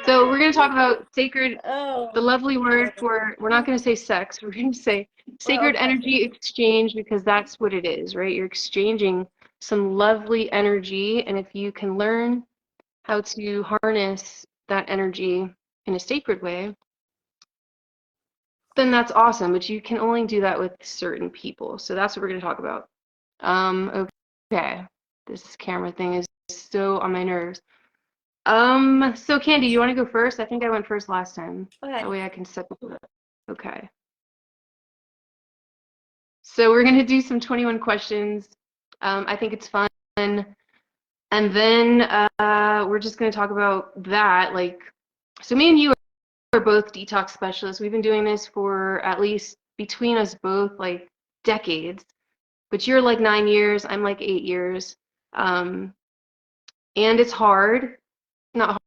So we're going to talk about sacred, the Oh, lovely word for, we're not going to say sex, we're going to say well, sacred okay. energy exchange, because that's what it is, right? You're exchanging some lovely energy, and if you can learn how to harness that energy in a sacred way, then that's awesome, but you can only do that with certain people. So that's what we're going to talk about. Okay. This camera thing is so on my nerves. So Candy, you want to go first? I think I went first last time. That Okay. way I can set the up. Okay. So we're gonna do some 21 questions. I think it's fun. And then we're just gonna talk about that. Like, so me and you are both detox specialists. We've been doing this for at least between us both like decades. But you're like 9 years, I'm like 8 years. Um, and it's hard. Not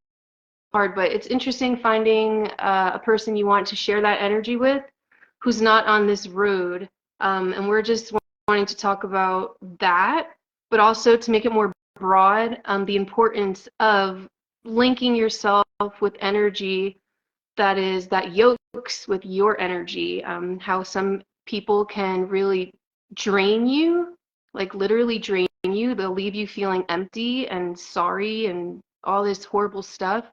hard, but it's interesting finding a person you want to share that energy with who's not on this road. And we're just wanting to talk about that, but also to make it more broad, the importance of linking yourself with energy that yokes with your energy, how some people can really drain you, like literally drain you. They'll leave you feeling empty and sorry and all this horrible stuff.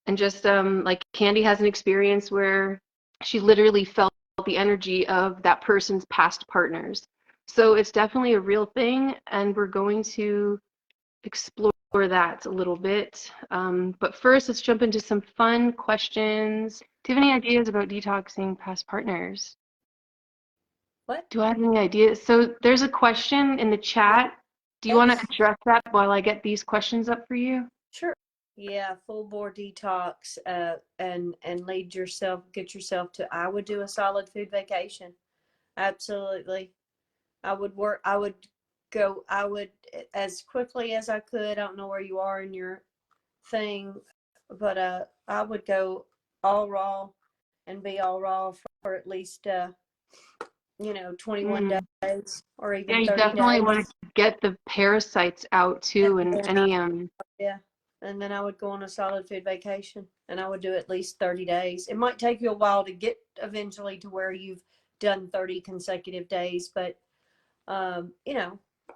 And just like Candy has an experience where she literally felt the energy of that person's past partners. So it's definitely a real thing, and we're going to explore that a little bit. But first, let's jump into some fun questions. Do you have any ideas about detoxing past partners? What? Do I have any ideas? So there's a question in the chat. Do you want to Yes. address that while I get these questions up for you? Sure. Yeah, full bore detox, and get yourself to. I would do a solid food vacation. Absolutely. I would I would as quickly as I could. I don't know where you are in your thing, but I would go all raw and be all raw for at least 21 Mm. days or Yeah, even you 30 definitely want days. to get the parasites out And too, and then any yeah, and then I would go on a solid food vacation, and I would do at least 30 days. It might take you a while to get eventually to where you've done 30 consecutive days, but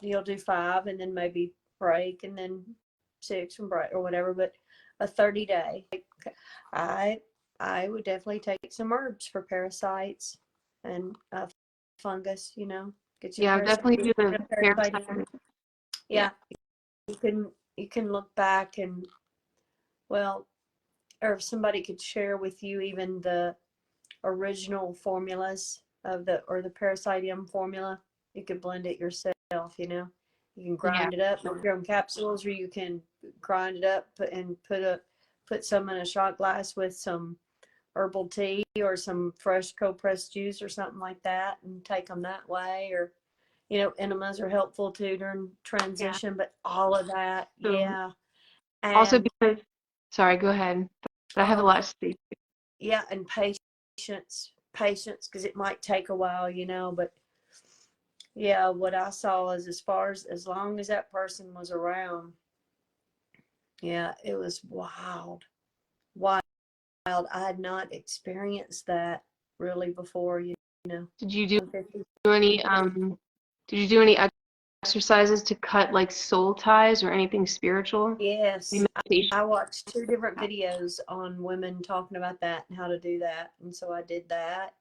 you'll do 5 and then maybe break and then 6 and break or whatever, but a 30-day. I I would definitely take some herbs for parasites and fungus, get your yeah, definitely do the parasite in. parasite. Yeah, Yeah, you can look back and, well, or if somebody could share with you even the original formulas of the parasitium formula, you could blend it yourself. You can yeah, grind it up, make your own capsules, or you can grind it up and put some in a shot glass with some herbal tea or some fresh cold pressed juice or something like that, and take them that way. Or enemas are helpful too during yeah. transition, but all of that, So yeah. also And because, sorry, go ahead. But I have a um lot to say. yeah, and patience, because it might take a while, but yeah, what I saw is, as far as long as that person was around, yeah, it was wild. I had not experienced that really before, Did you do I'm 50. any did you do any exercises to cut like soul ties or anything spiritual? Any Yes, meditation? I watched 2 different videos on women talking about that and how to do that, and so I did that.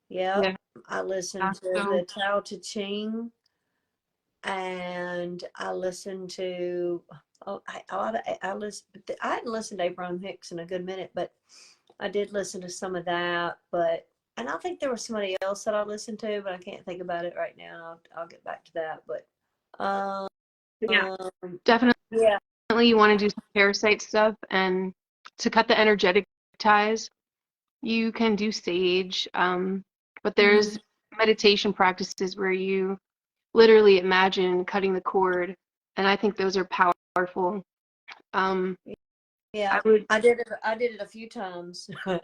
Yep. Yeah. I listened Yeah. to the Tao Te Ching, and I listened to, I listened. I hadn't listened to Abraham Hicks in a good minute, but I did listen to some of that. And I think there was somebody else that I listened to, but I can't think about it right now. I'll get back to that. But um, Yeah, definitely yeah. you want to do some parasite stuff, and to cut the energetic ties, you can do sage. But Mhm. there's meditation practices where you literally imagine cutting the cord, and I think those are powerful. Um, I Yeah, would. I did it a few times. A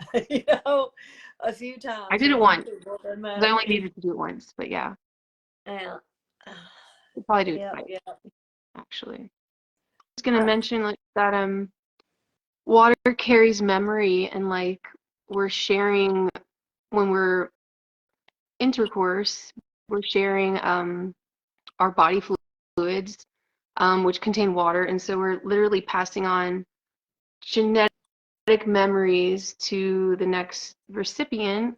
few I times did it with some once people. Doesn't because I matter. only needed to do it once. But yeah, Yeah. I'll probably do it Yeah, twice yeah. actually. I was gonna I, mention like that. water carries memory, and like we're sharing when we're intercourse, we're sharing our body fluids, which contain water, and so we're literally passing on genetic memories to the next recipient.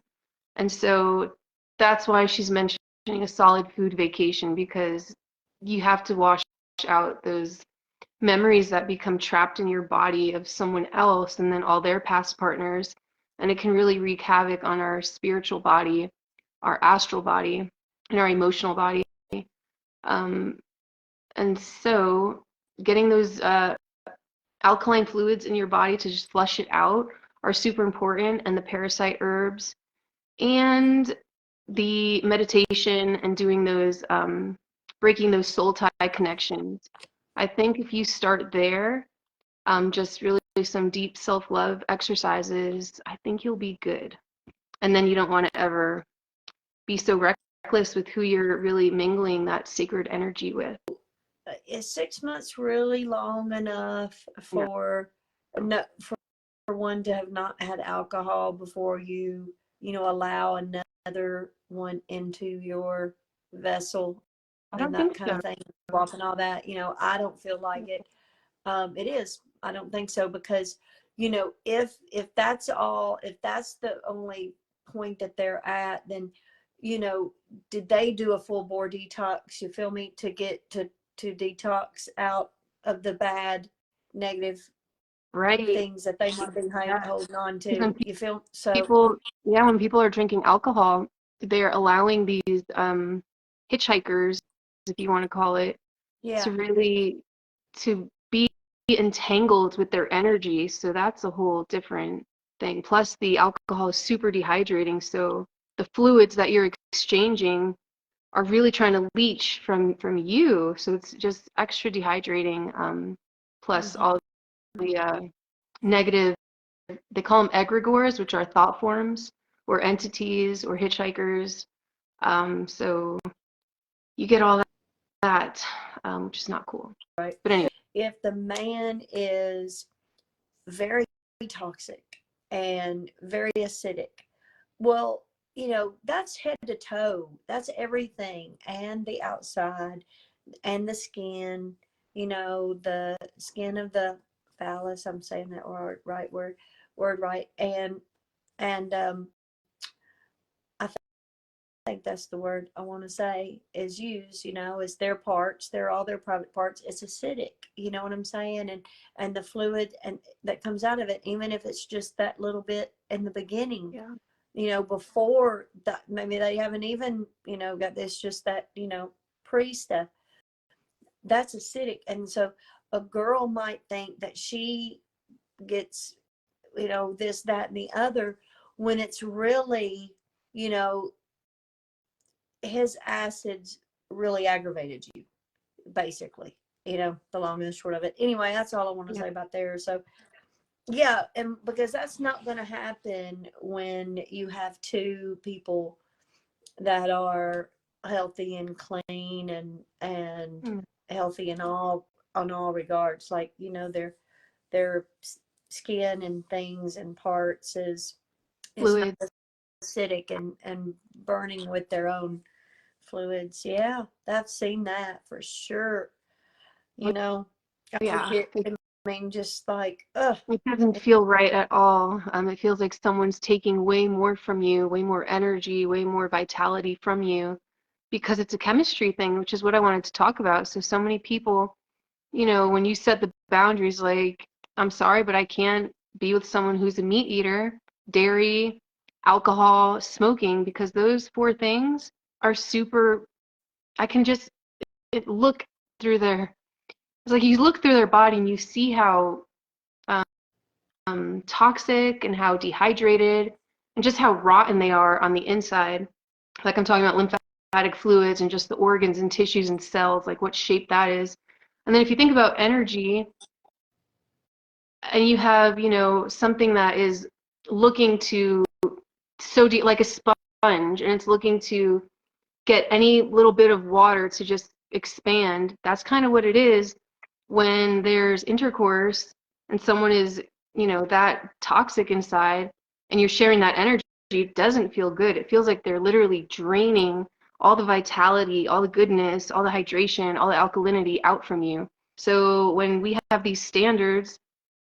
And so that's why she's mentioning a solid food vacation, because you have to wash out those memories that become trapped in your body of someone else and then all their past partners. And it can really wreak havoc on our spiritual body, our astral body, and our emotional body. Um, and so getting those alkaline fluids in your body to just flush it out are super important, and the parasite herbs and the meditation and doing those breaking those soul tie connections. I think if you start there, just really some deep self-love exercises, I think you'll be good. And then you don't want to ever be so reckless with who you're really mingling that sacred energy with. Is 6 months really long enough Yeah. for no, for one to have not had alcohol before allow another one into your vessel I and don't that think kind so. of thing, walk and all that? I don't feel like it. It is. I don't think so, because if that's all, if that's the only point that they're at, then did they do a full bore detox? You feel me? To get to detox out of the bad, negative Right. things that they might have been Yeah. holding on Because to. You feel so? people, yeah, when people are drinking alcohol, they're allowing these hitchhikers, if you want to call it, to Yeah. really to be entangled with their energy. So that's a whole different thing. Plus, the alcohol is super dehydrating, so the fluids that you're exchanging are really trying to leach from you. So it's just extra dehydrating. Plus Mm-hmm. all the negative, they call them egregores, which are thought forms or entities or hitchhikers. So you get all that, which is not cool. Right. But anyway, If the man is very toxic and very acidic, well, that's head to toe. That's everything, and the outside and the skin, the skin of the phallus. I'm saying that word right. And I think that's the word I want to say is used, is their parts, they're all their private parts. It's acidic, you know what I'm saying? And the fluid and that comes out of it, even if it's just that little bit in the beginning, yeah, before that, maybe they haven't even, got this, just that, pre stuff, that's acidic. And so a girl might think that she gets, this, that, and the other, when it's really, you know, his acids really aggravated you, basically. The long and the short of it. Anyway, that's all I want to yeah, say about there. So yeah, and because that's not going to happen when you have two people that are healthy and clean and mm, healthy in all on all regards. Like, their skin and things and parts is not fluids. acidic and burning with their own fluids. Yeah, I've seen that for sure. Oh, You know, I yeah, mean, just like, ugh. it doesn't feel right at all. It feels like someone's taking way more from you, way more energy, way more vitality from you, because it's a chemistry thing, which is what I wanted to talk about. So many people, when you set the boundaries, like, I'm sorry, but I can't be with someone who's a meat eater, dairy, alcohol, smoking, because those four things are super, I can just look through their, it's like you look through their body and you see how toxic and how dehydrated and just how rotten they are on the inside. Like I'm talking about lymphatic fluids and just the organs and tissues and cells, like what shape that is. And then if you think about energy and you have, something that is looking to so deep, like a sponge, and it's looking to get any little bit of water to just expand, that's kind of what it is when there's intercourse and someone is that toxic inside, and you're sharing that energy, it doesn't feel good. It feels like they're literally draining all the vitality, all the goodness, all the hydration, all the alkalinity out from you. So when we have these standards,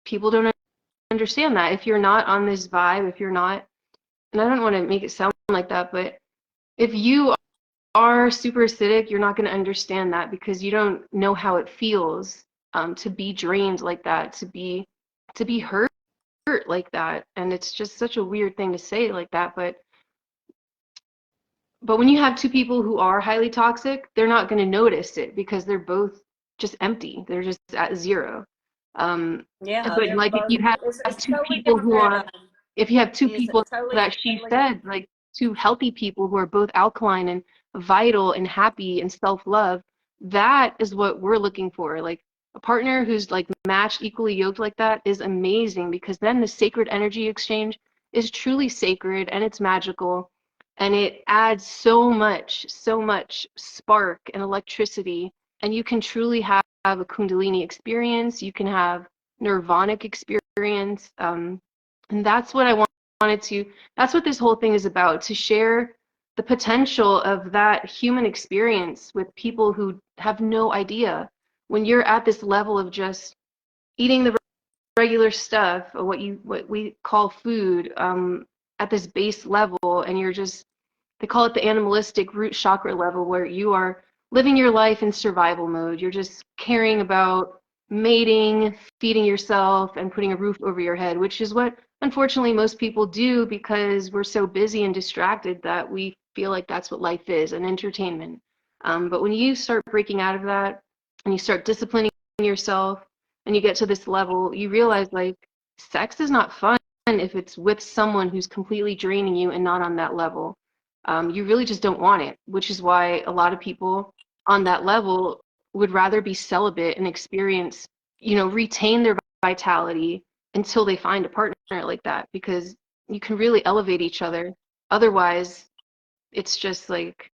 people don't understand that. If you're not on this vibe, if you're not, and I don't want to make it sound like that, but if you are super acidic, you're not going to understand that because you don't know how it feels to be drained like that, to be hurt like that. And it's just such a weird thing to say like that, but when you have two people who are highly toxic, they're not going to notice it because they're both just empty. They're just at zero. Yeah, But they're like if both. you have It's a two totally people different who are, paradigm. if you have two It's a people totally, that she totally different. said, like two healthy people who are both alkaline and vital and happy and self-love, that is what we're looking for. Like a partner who's like matched, equally yoked like that is amazing because then the sacred energy exchange is truly sacred and it's magical and it adds so much spark and electricity, and you can truly have a Kundalini experience. You can have nirvanic experience, and that's what I wanted to. That's what this whole thing is about: to share the potential of that human experience with people who have no idea. When you're at this level of just eating the regular stuff, or what we call food, at this base level, and you're just, they call it the animalistic root chakra level, where you are living your life in survival mode. You're just caring about mating, feeding yourself, and putting a roof over your head, which is what unfortunately most people do because we're so busy and distracted that we feel like that's what life is, an entertainment. But when you start breaking out of that and you start disciplining yourself and you get to this level, you realize like sex is not fun if it's with someone who's completely draining you and not on that level. You really just don't want it, which is why a lot of people on that level would rather be celibate and experience, retain their vitality until they find a partner like that, because you can really elevate each other. Otherwise, it's just like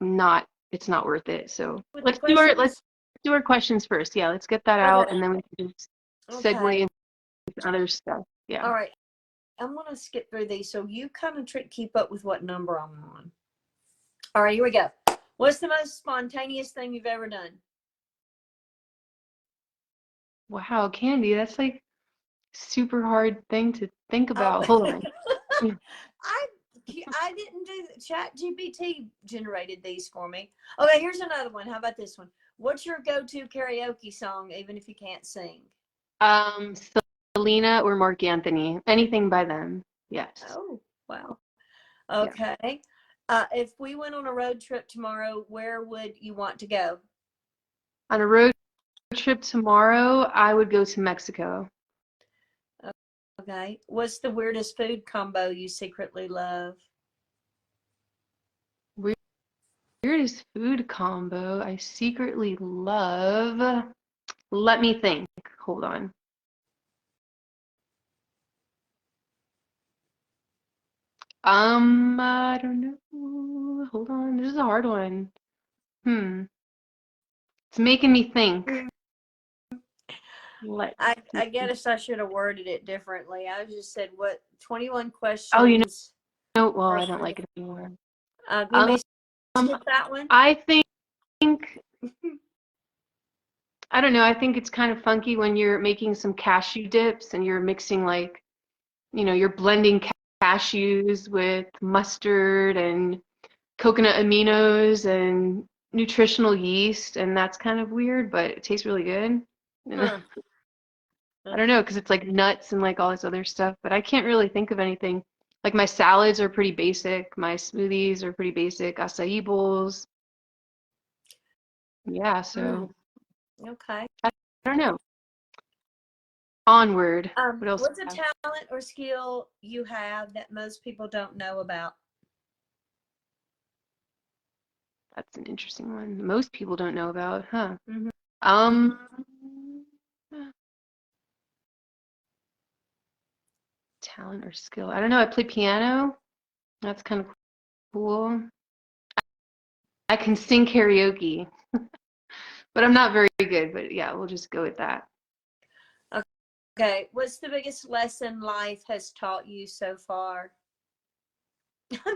it's not worth it. So With the let's do our questions first. Yeah, let's get that out okay, and then we can just segue okay, into other stuff. Yeah. all right. I'm gonna skip through these so you kind of keep up with what number I'm on. All right, here we go. What's the most spontaneous thing you've ever done? Wow, Candy, that's like super hard thing to think Oh, about. Hold on. I I didn't do Chat GPT generated these for me. Okay, here's another one. How about this one? What's your go-to karaoke song, even if you can't sing? Um, Selena or Mark Anthony, anything by them. Yes. Oh, wow. Yeah. Okay. If we went on a road trip tomorrow, where would you want to go? On a road trip tomorrow, I would go to Mexico. Okay. What's the weirdest food combo you secretly love? Weirdest food combo I secretly love. Let me think. Hold on. I don't know. Hold on. This is a hard one. Hmm. It's making me think. Let I guess I should have worded it differently. I just said what 21 Oh, questions well, for I don't food. like it anymore. You may Um, skip that one. I think I don't know. I think it's kind of funky when you're making some cashew dips and you're mixing like, you're blending cashews with mustard and coconut aminos and nutritional yeast, and that's kind of weird, but it tastes really good. And Huh. I don't know, because it's like nuts and like all this other stuff, but I can't really think of anything. Like my salads are pretty basic, my smoothies are pretty basic, acai bowls. Yeah, Mm, so okay. I don't know. Onward. What else What's do a we have? talent or skill you have that most people don't know about? That's an interesting one. Most people don't know about, huh? Mm-hmm. Um, talent or skill. I don't know. I play piano. That's kind of cool. I can sing karaoke, but I'm not very good. But yeah, we'll just go with that. Okay, what's the biggest lesson life has taught you so far?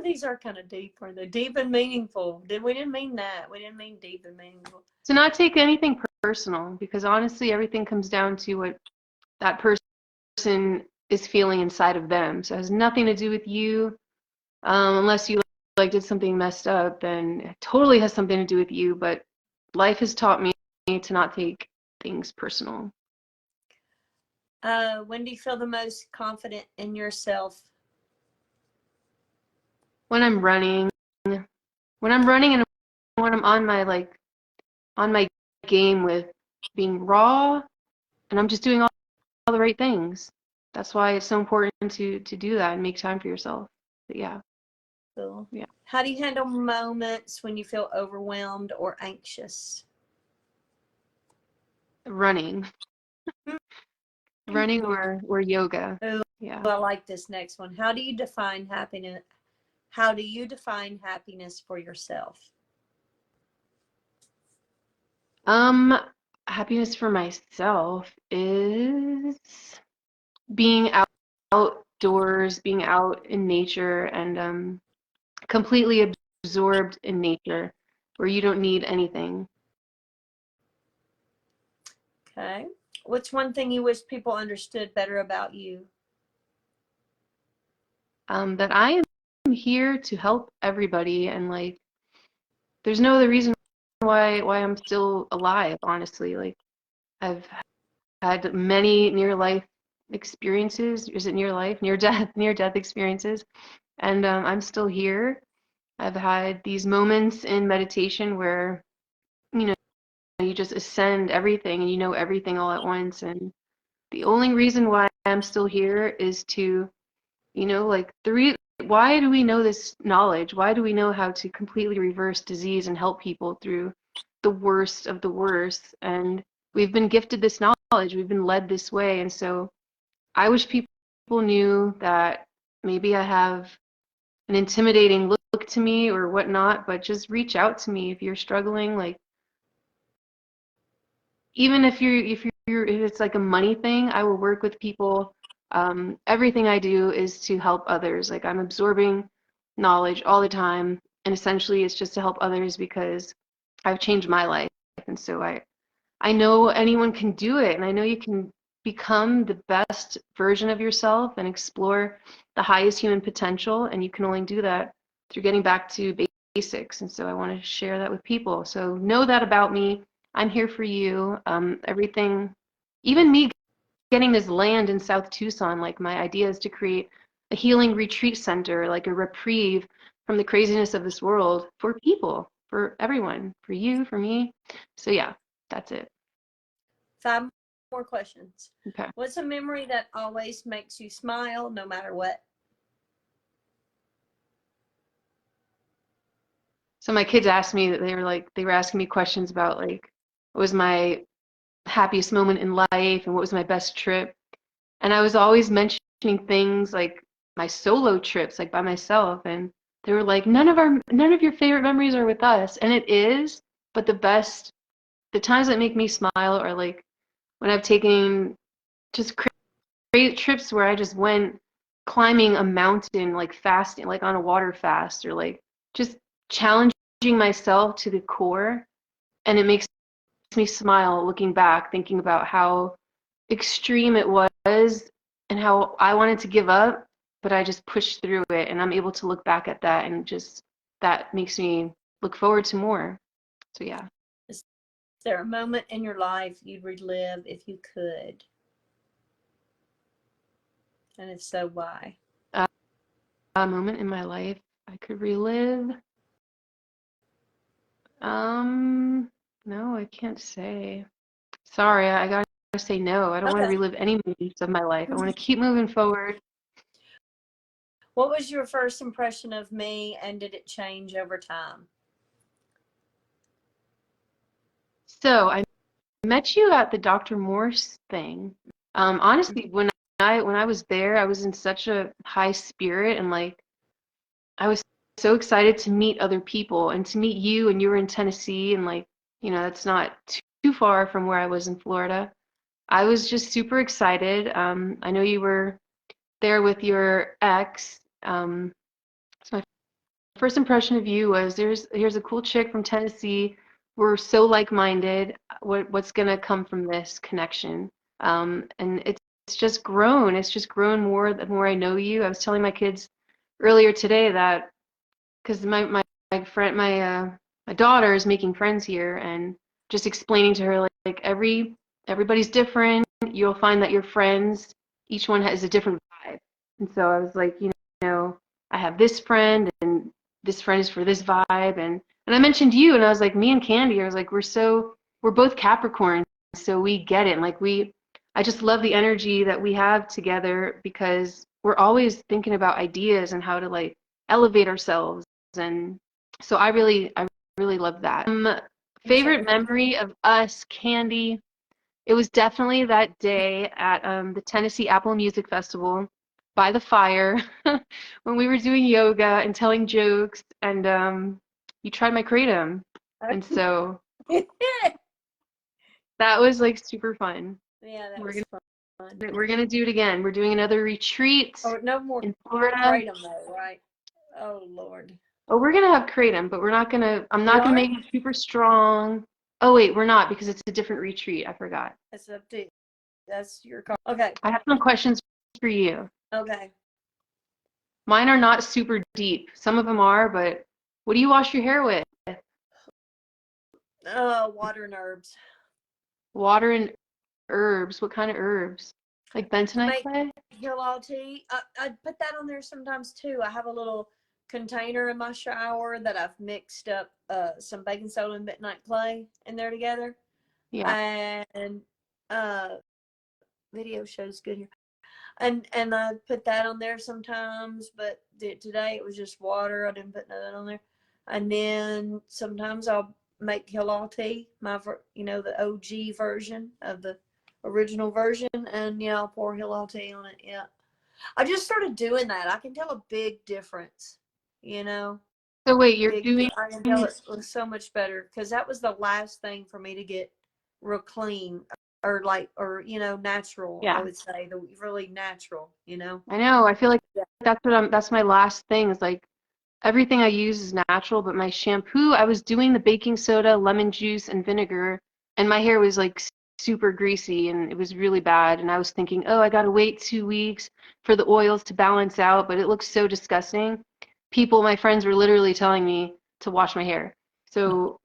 These are kind of deep, aren't they? Deep and meaningful. We didn't mean that. We didn't mean deep and meaningful. To not take anything personal, because honestly, everything comes down to what that person is feeling inside of them. So it has nothing to do with you, unless you like did something messed up, then it totally has something to do with you. But life has taught me to not take things personal. When do you feel the most confident in yourself? When I'm running, and when I'm on my game with being raw, and I'm just doing all the right things. That's why it's so important to do that and make time for yourself. But yeah. Cool. Yeah. How do you handle moments when you feel overwhelmed or anxious? Running. Running or yoga. Oh, Yeah. I like this next one. How do you define happiness? How do you define happiness for yourself? Happiness for myself is being outdoors, being out in nature, and completely absorbed in nature, where you don't need anything. Okay. What's one thing you wish people understood better about you? That I am here to help everybody, and like, there's no other reason why I'm still alive, honestly. Like, I've had many near life experiences. Is it near life? Near death experiences. And I'm still here. I've had these moments in meditation where, you know, you just ascend everything and you know everything all at once. And the only reason why I'm still here is to, like why do we know this knowledge? Why do we know how to completely reverse disease and help people through the worst of the worst? And we've been gifted this knowledge. We've been led this way. And so I wish people knew that maybe I have an intimidating look to me or whatnot, but just reach out to me if you're struggling. Like, even if it's like a money thing, I will work with people. Everything I do is to help others. Like, I'm absorbing knowledge all the time, and essentially it's just to help others because I've changed my life. And so I know anyone can do it, and I know you can become the best version of yourself and explore the highest human potential, and you can only do that through getting back to basics. And so I want to share that with people. So know that about me. I'm here for you. Everything, even me getting this land in South Tucson, like, my idea is to create a healing retreat center, like a reprieve from the craziness of this world for people, for everyone, for you, for me. So yeah, that's it. 5 more questions. Okay. What's a memory that always makes you smile no matter what? So my kids asked me that they were asking me questions about, like, what was my happiest moment in life and what was my best trip. And I was always mentioning things like my solo trips, like by myself. And they were like, none of your favorite memories are with us. And it is, but the times that make me smile are like when I've taken just great trips where I just went climbing a mountain, like fasting, like on a water fast, or like just challenging myself to the core. And it makes me smile looking back, thinking about how extreme it was and how I wanted to give up, but I just pushed through it. And I'm able to look back at that, and just that makes me look forward to more. So yeah. Is there a moment in your life you'd relive if you could? And if so, why? A moment in my life I could relive. No, I can't say. Sorry, I gotta say no. I don't want to Okay. relive any moments of my life. I want to keep moving forward. What was your first impression of me, and did it change over time? So I met you at the Dr. Morse thing. Honestly, when I was there, I was in such a high spirit, and like, I was so excited to meet other people and to meet you, and you were in Tennessee, and like, that's not too far from where I was in Florida. I was just super excited. I know you were there with your ex. So my first impression of you was here's a cool chick from Tennessee. We're so like-minded. What's gonna come from this connection? And it's just grown. It's just grown more the more I know you. I was telling my kids earlier today that because my friend my daughter is making friends here and just explaining to her like everybody's different. You'll find that your friends each one has a different vibe. And so I was like, know, I have this friend and this friend is for this vibe and I mentioned you and I was like me and Candy, I was like we're both Capricorn, so we get it. And like I just love the energy that we have together because we're always thinking about ideas and how to like elevate ourselves. And so I really love that. Favorite memory of us, Candy, it was definitely that day at the Tennessee Apple Music Festival by the fire when we were doing yoga and telling jokes, and you tried my kratom, and so that was like super fun. Yeah, that We're was gonna fun. we're gonna do it again. We're doing another retreat Oh, no more in Florida. kratom though, right? Oh Lord. Oh, we're gonna have kratom, but I'm We not gonna are? make it super strong. Oh wait, we're not because it's a different retreat. I forgot. That's up to you. That's your call. Okay. I have some questions for you. Okay. Mine are not super deep. Some of them are, but what do you wash your hair with? Water and herbs. Water and herbs. What kind of herbs? Like To bentonite make clay? Hilal tea, I put that on there sometimes too. I have a little container in my shower that I've mixed up some baking soda and bentonite clay in there together. Yeah. And uh video shows good here. And I put that on there sometimes, but today it was just water. I didn't put nothing on there. And then sometimes I'll make Hilal tea, the OG version of the original version, and I'll pour Hilal tea on it. Yeah, I just started doing that. I can tell a big difference. You know, So wait, you're big. doing I can tell it was so much better because that was the last thing for me to get real clean or natural. I yeah. would say the really natural. I know. I feel like Yeah. that's my last thing is like everything I use is natural, but my shampoo, I was doing the baking soda, lemon juice, and vinegar, and my hair was like super greasy and it was really bad. And I was thinking, oh, I gotta wait 2 weeks for the oils to balance out, but it looks so disgusting. My friends were literally telling me to wash my hair. So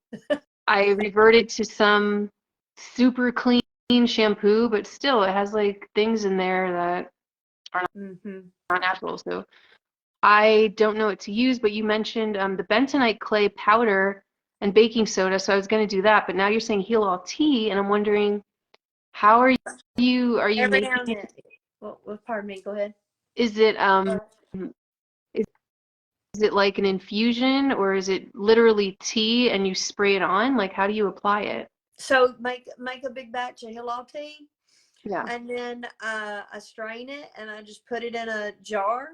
I reverted to some super clean shampoo, but still it has like things in there that are Mm-hmm. not natural. So I don't know what to use, but you mentioned the bentonite clay powder and baking soda, so I was going to do that. But now you're saying heal all tea, and I'm wondering how are you Every now making and it? then. Well, pardon me. Go ahead. Is it Uh, is, is it like an infusion or is it literally tea and you spray it on? Like how do you apply it? So make a big batch of Hilal tea, Yeah. and then I strain it and I just put it in a jar.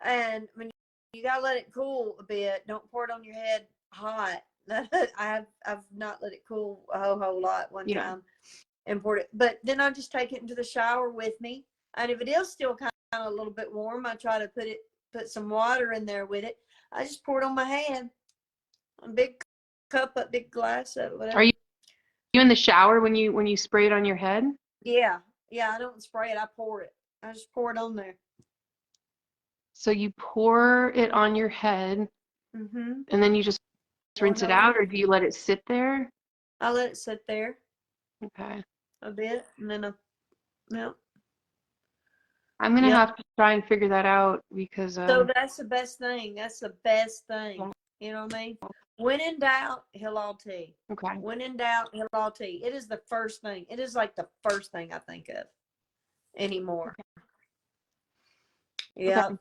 And when you gotta let it cool a bit, don't pour it on your head hot. I've not let it cool a whole lot one Yeah. time and poured it. But then I just take it into the shower with me. And if it is still kind of a little bit warm, I try to put some water in there with it. I just pour it on my hand, a big cup, a big glass of Are whatever. you in the shower when you spray it on your head? Yeah, yeah. I don't spray it. I pour it. I just pour it on there. So you pour it on your head Mm-hmm. and then you just rinse One it over. out, or do you let it sit there? I let it sit there Okay. a bit, and then yeah. I'm gonna Yep. have to try and figure that out because So that's the best thing. That's the best thing. yeah, You know what I mean? When in doubt, Hilal tea. okay. When in doubt, Hilal tea. It is the first thing. It is like the first thing I think of anymore. Okay. Yeah.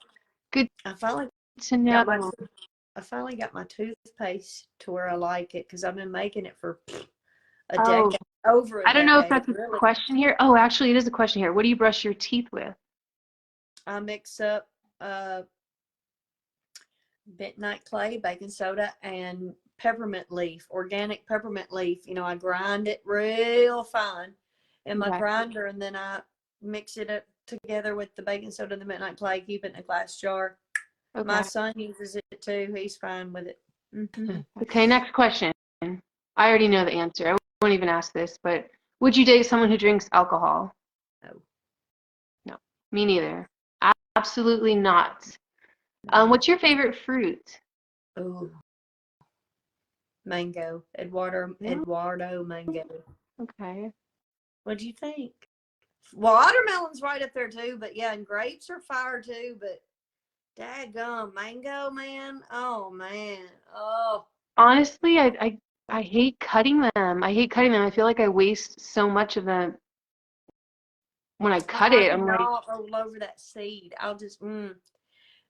Good I finally to got my know. I finally got my toothpaste to where I like it because I've been making it for a Oh, decade, over a I don't know if decade, that's a really. question here. Oh, actually, it is a question here. What do you brush your teeth with? I mix up bentonite clay, baking soda, and peppermint leaf, organic peppermint leaf. I grind it real fine, in my Okay. grinder, and then I mix it up together with the baking soda and the midnight clay, keep it in a glass jar. My Okay. son uses it too. He's fine with it. Mm-hmm. Okay, next question. I already know the answer. I won't even ask this, but would you date someone who drinks alcohol? No, No, me neither. Absolutely not. no. What's your favorite fruit? Oh, mango. Yeah, Eduardo mango. okay. What do you think? Watermelon's right up there too, but yeah, and grapes are fire too, but daggum, mango, man. Oh man. Oh. Honestly, I hate cutting them. I hate cutting them. I feel like I waste so much of them when I cut I it. can I'm like, gnaw all over that seed. I'll just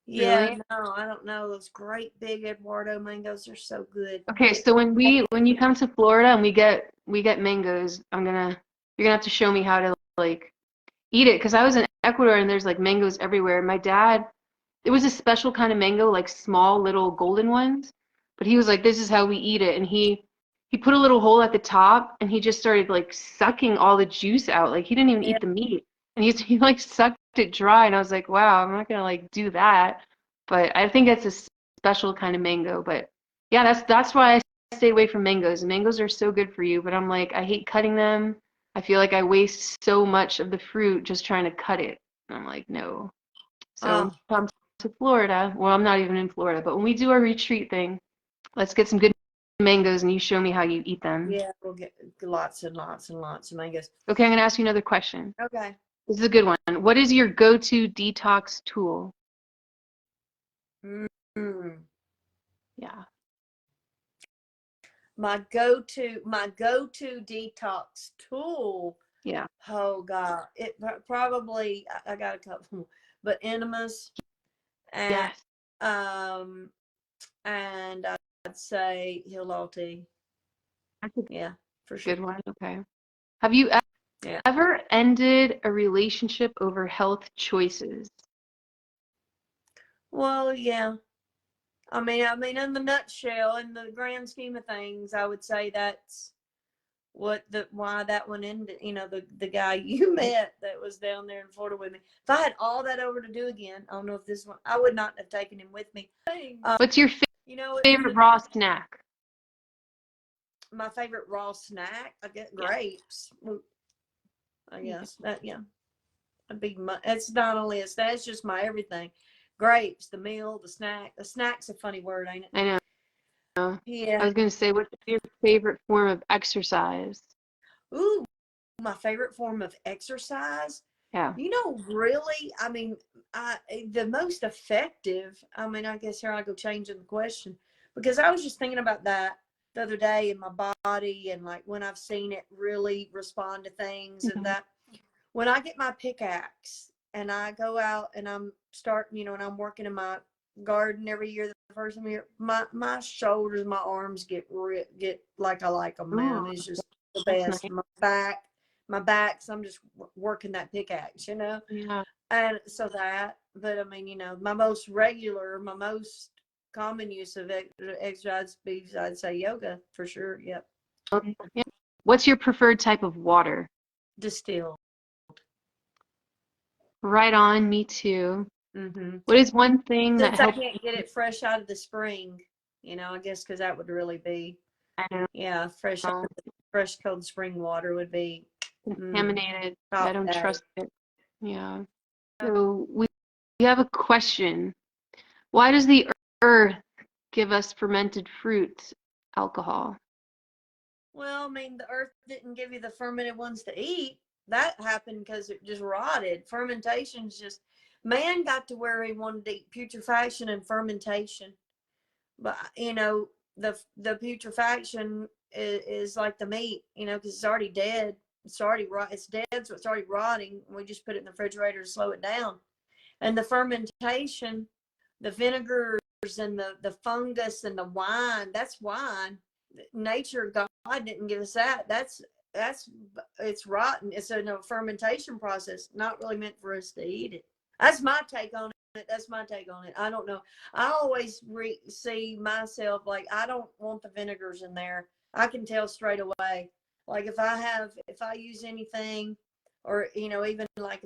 yeah, really? no, I don't know. Those great big Eduardo mangoes are so good. Okay, so when you come to Florida and we get mangoes, you're gonna have to show me how to like eat it because I was in Ecuador and there's like mangoes everywhere. My dad, it was a special kind of mango, like small little golden ones, but he was like, "This is how we eat it," and he put a little hole at the top and he just started like sucking all the juice out. Like he didn't even Yeah. eat the meat, and he like sucked it dry. And I was like, "Wow, I'm not gonna like do that." But I think it's a special kind of mango. But yeah, that's why I stayed away from mangoes. Mangoes are so good for you, but I'm like, I hate cutting them. I feel like I waste so much of the fruit just trying to cut it. And I'm like, no. So when Oh, you come to Florida, well, I'm not even in Florida, but when we do our retreat thing, let's get some good mangoes and you show me how you eat them. yeah, we'll get lots and lots and lots of mangoes. Okay, I'm gonna ask you another question. Okay. This is a good one. What is your go-to detox tool? Mm. Yeah. My go-to detox tool. Yeah. Oh God, it probably I got a couple, but enemas and Yes. um and I'd say Hilal tea. That's a Yeah, for sure. good one. Okay. Have you Yeah. ever ended a relationship over health choices? Well, yeah. I mean, in the nutshell, in the grand scheme of things, I would say that's why that one ended. You know, the guy you met that was down there in Florida with me. If I had all that over to do again, I don't know if this one, I would not have taken him with me. Um, What's your you know, it was favorite raw snack? my favorite raw snack. I get Yeah. grapes. I guess that yeah, a big. It's not only a snack; it's just my everything. Grapes, the meal, the snack. The snack's a funny word, ain't it? I know. I Yeah. was gonna say, what's your favorite form of exercise? Ooh, my favorite form of exercise. Yeah. You know, really, I mean, the most effective. I mean, I guess here I go changing the question because I was just thinking about that the other day in my body and like when I've seen it really respond to things and Mhm. that when I get my pickaxe and I go out and I'm starting, and I'm working in my garden every year, the first of the year, my shoulders, my arms get like I like them, man. Ooh, It's just the that's best. nice. My back. So I'm just working that pickaxe. Yeah. And so that, but I mean, my most common use of exercise, I'd say yoga for sure. Yep. Yeah. What's your preferred type of water? Distill. Right on, me too. Mm-hmm. What is one thing that Since I helps can't get it fresh out of the spring, I guess because that would really be, I yeah, know, fresh cold spring water would be contaminated? I top don't day. trust it. Yeah. So we have a question. Why does the earth give us fermented fruit alcohol? Well, I mean, the earth didn't give you the fermented ones to eat. That happened because it just rotted. Fermentation's just, man got to where he wanted to eat putrefaction and fermentation. But, the putrefaction is like the meat, because it's already dead. It's already rot. It's dead, so it's already rotting. We just put it in the refrigerator to slow it down. And the fermentation, the vinegars and the fungus and the wine, that's wine. Nature, God didn't give us that. That's it's rotten. It's a fermentation process, not really meant for us to eat it. That's my take on it. That's my take on it. I don't know. I always see myself like I don't want the vinegars in there. I can tell straight away. Like if I use anything, or even like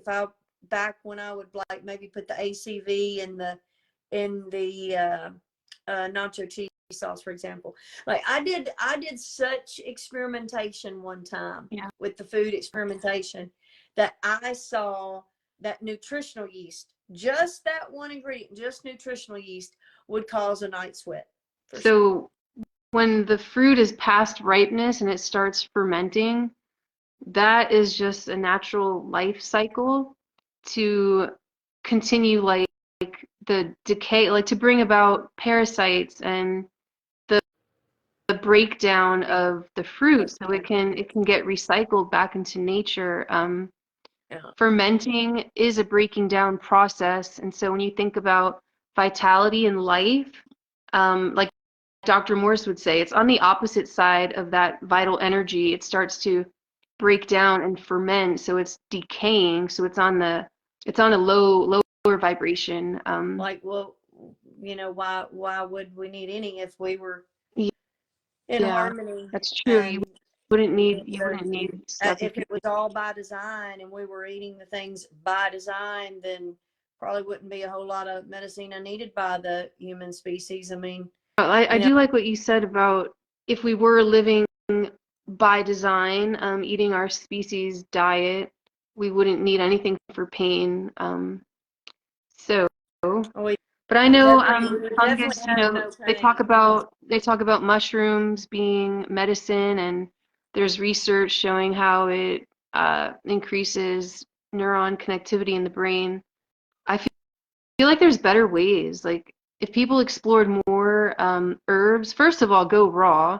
back when I would like maybe put the ACV in the nacho cheese sauce, for example. Like I did such experimentation one time Yeah. with the food experimentation that I saw that nutritional yeast, just that one ingredient, just nutritional yeast, would cause a night sweat. So when the fruit is past ripeness and it starts fermenting, that is just a natural life cycle to continue like the decay, like to bring about parasites and the breakdown of the fruit so it can get recycled back into nature. Yeah. Fermenting is a breaking down process, and so when you think about vitality and life, like Dr. Morse would say, it's on the opposite side of that vital energy. It starts to break down and ferment, so it's decaying. So it's on a lower vibration. Like, well, why would we need any if we were in Yeah, harmony? that's true. You And wouldn't need you the, wouldn't need stuff if if it was all by design and we were eating the things by design, then probably wouldn't be a whole lot of medicine needed by the human species. I mean, I you know, do like what you said about if we were living by design, eating our species diet, we wouldn't need anything for pain. So, we but I know we would fungus, definitely have no they talk pain. about mushrooms being medicine, and there's research showing how it increases neuron connectivity in the brain. I feel like there's better ways. Like if people explored more herbs, first of all, go raw.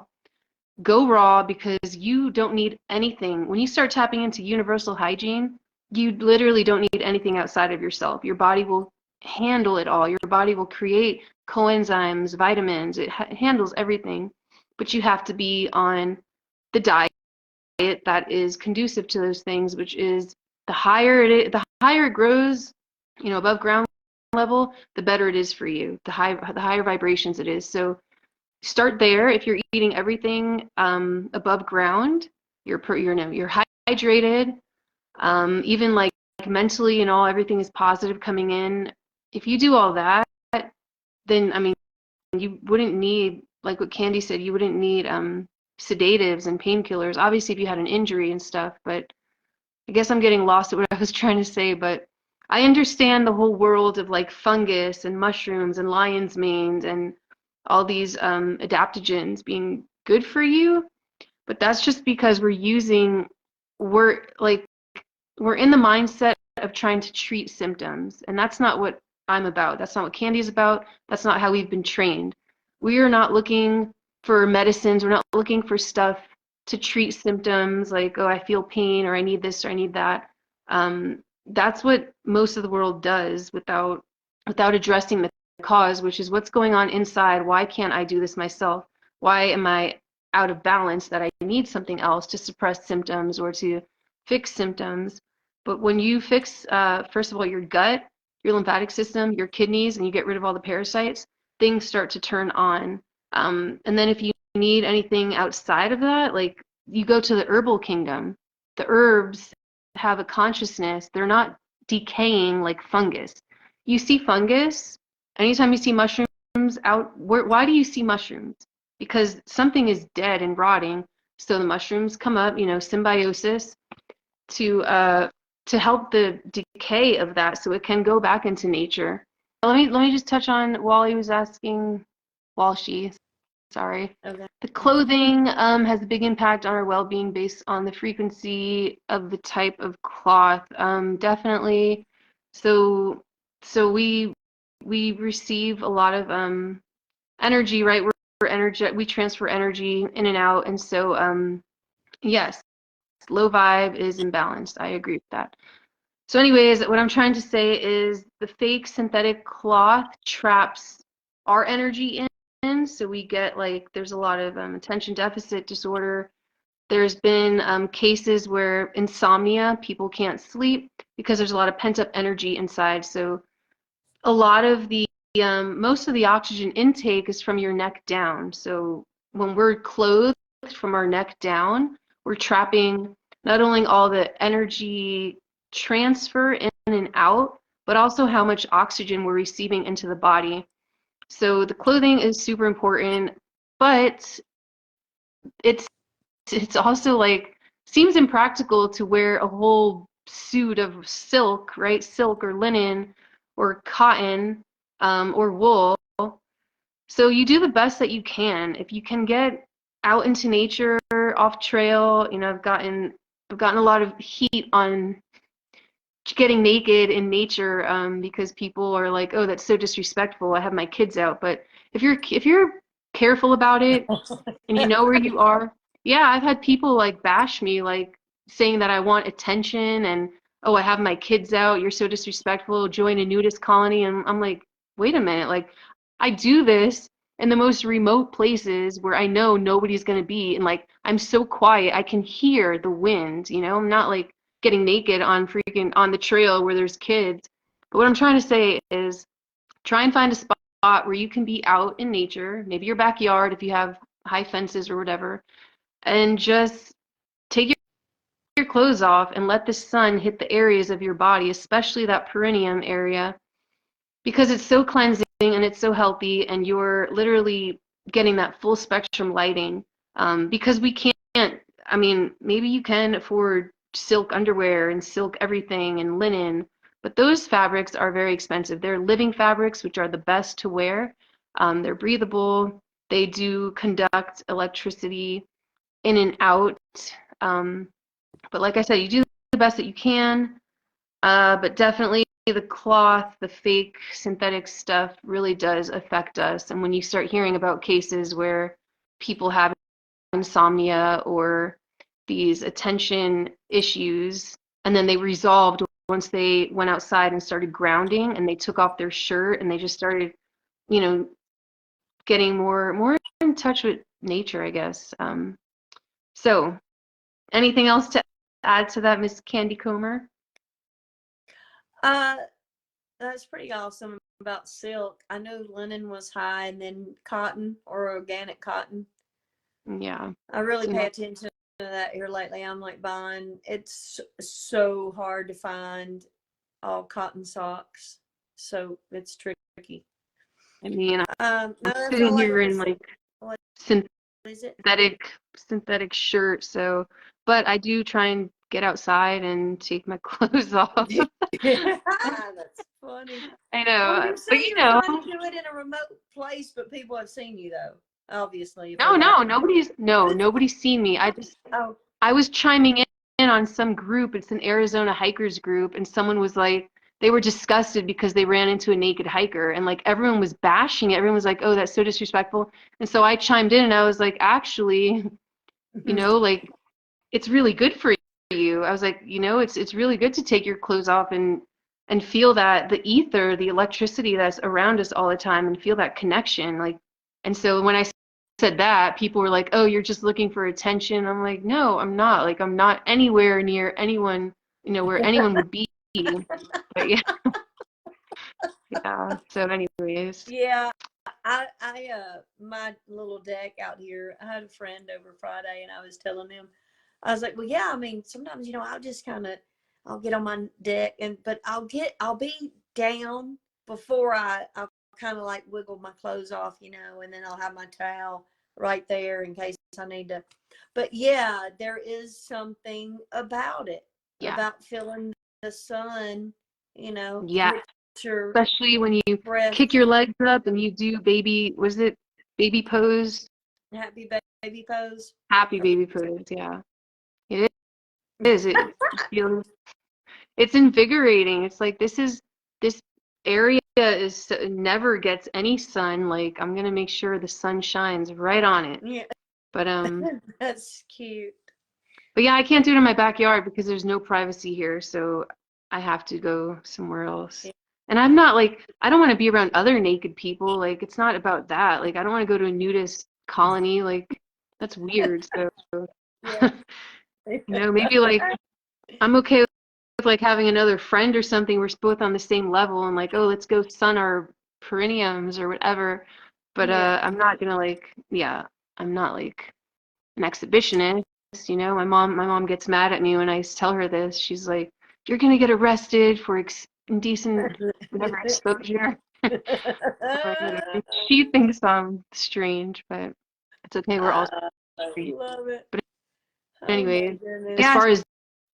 Go raw because you don't need anything. When you start tapping into universal hygiene, you literally don't need anything outside of yourself. Your body will handle it all. Your body will create coenzymes, vitamins. It handles everything. But you have to be on the diet that is conducive to those things, which is the higher it grows, above ground level, the better it is for you. The higher vibrations it is. So start there. If you're eating everything above ground, you're hydrated. Even like mentally and all, everything is positive coming in. If you do all that, then I mean, you wouldn't need, like what Candy said, you wouldn't need sedatives and painkillers. Obviously, if you had an injury and stuff, but I guess I'm getting lost at what I was trying to say. But I understand the whole world of like fungus and mushrooms and lion's mane and all these adaptogens being good for you, but that's just because we're like we're in the mindset of trying to treat symptoms, and that's not what I'm about. That's not what Candy's about. That's not how we've been trained. We are not looking for medicines. We're not looking for stuff to treat symptoms like, oh, I feel pain or I need this or I need that. That's what most of the world does without addressing the cause, which is what's going on inside. Why can't I do this myself? Why am I out of balance that I need something else to suppress symptoms or to fix symptoms? But when you fix, first of all, your gut, your lymphatic system, your kidneys, and you get rid of all the parasites, things start to turn on. And then if you need anything outside of that, like you go to the herbal kingdom, the herbs have a consciousness. They're not decaying like fungus. You see fungus, anytime you see mushrooms why do you see mushrooms? Because something is dead and rotting. So the mushrooms come up, symbiosis to help the decay of that so it can go back into nature. Let me just touch on Wally was asking Walshy, sorry. Okay. The clothing has a big impact on our well-being based on the frequency of the type of cloth. Definitely. So we receive a lot of energy, right? We're energy. We transfer energy in and out, and so yes, low vibe is imbalanced. I agree with that. So anyways, what I'm trying to say is the fake synthetic cloth traps our energy in. So we get like, there's a lot of attention deficit disorder. There's been cases where insomnia, people can't sleep because there's a lot of pent up energy inside. So a lot of the, most of the oxygen intake is from your neck down. So when we're clothed from our neck down, we're trapping not only all the energy transfer in and out, but also how much oxygen we're receiving into the body. So the clothing is super important, but it's it's also like seems impractical to wear a whole suit of silk, right? Silk or linen or cotton or wool. So you do the best that you can. If you can get out into nature, off trail, I've gotten a lot of heat on getting naked in nature because people are like, "Oh, that's so disrespectful. I have my kids out." But if you're careful about it and you know where you are, yeah, I've had people like bash me, like saying that I want attention and, "Oh, I have my kids out. You're so disrespectful. Join a nudist colony." And I'm like, "Wait a minute. Like, I do this in the most remote places where I know nobody's gonna be, and like I'm so quiet, I can hear the wind. I'm not like getting naked on freaking on the trail where there's kids. But what I'm trying to say is try and find a spot where you can be out in nature, maybe your backyard if you have high fences or whatever, and just take your clothes off and let the sun hit the areas of your body, especially that perineum area, because it's so cleansing and it's so healthy, and you're literally getting that full spectrum lighting. Because we can't, I mean, maybe you can afford silk underwear and silk everything and linen, but those fabrics are very expensive. They're living fabrics, which are the best to wear. They're breathable. They do conduct electricity in and out. Um, but like I said, you do the best that you can. But definitely the cloth, the fake synthetic stuff really does affect us. And when you start hearing about cases where people have insomnia or these attention issues, and then they resolved once they went outside and started grounding and they took off their shirt and they just started, you know, getting more in touch with nature, I guess. So anything else to add to that, Miss Candy Comer? Uh, that's pretty awesome about silk. I know linen was high, and then cotton or organic cotton. Yeah. I really So pay attention to that here lately. I'm like buying. It's so hard to find all cotton socks, so it's tricky. I mean, No, I'm that's sitting all I here got to in say. like What is it? synthetic shirt, so but I do try and get outside and take my clothes off. That's funny. I Well, know, you but say you're trying to do it in a remote place, but people have seen you though. Obviously, if they're that. nobody's seen me. Oh, I was chiming in on some group. It's an Arizona hikers group, and someone was like, they were disgusted because they ran into a naked hiker, and like everyone was bashing it. Everyone was like, "Oh, that's so disrespectful." And so I chimed in, and I was like, "Actually, like it's really good for you." I was like, it's really good to take your clothes off and feel that the ether, the electricity that's around us all the time, and feel that connection. Like, and so when I said that, people were like, "Oh, you're just looking for attention." I'm like, "No, I'm not. Like, I'm not anywhere near anyone, where anyone would be." But yeah, yeah. So, anyways, yeah. My little deck out here. I had a friend over Friday, and I was telling him, I was like, well, yeah. I mean, sometimes I'll just I'll get on my deck, but I'll be down before I'll kind of like wiggle my clothes off, and then I'll have my towel right there in case I need to. But yeah, there is something about it, yeah, about feeling the sun, yeah. hit your Especially when you breath. kick your legs up and you do was it baby pose? Happy baby pose. Happy baby pose, yeah. It is. It feels it's invigorating. It's like this area never gets any sun. Like I'm gonna make sure the sun shines right on it. Yeah, But that's cute. but yeah, I can't do it in my backyard because there's no privacy here, so I have to go somewhere else. Yeah. And I'm not like I don't want to be around other naked people. Like it's not about that. Like I don't want to go to a nudist colony. Like that's weird. So Yeah. maybe like I'm okay with like having another friend or something. We're both on the same level and like, oh, let's go sun our perineums or whatever. But Yeah. I'm not gonna like, yeah, I'm not like an exhibitionist. You know, my mom gets mad at me when I tell her this. She's like, "You're gonna get arrested for indecent whatever exposure." Oh my goodness. She thinks I'm strange, but it's okay. We're all I strange. love it. But Oh my anyway, as goodness. far as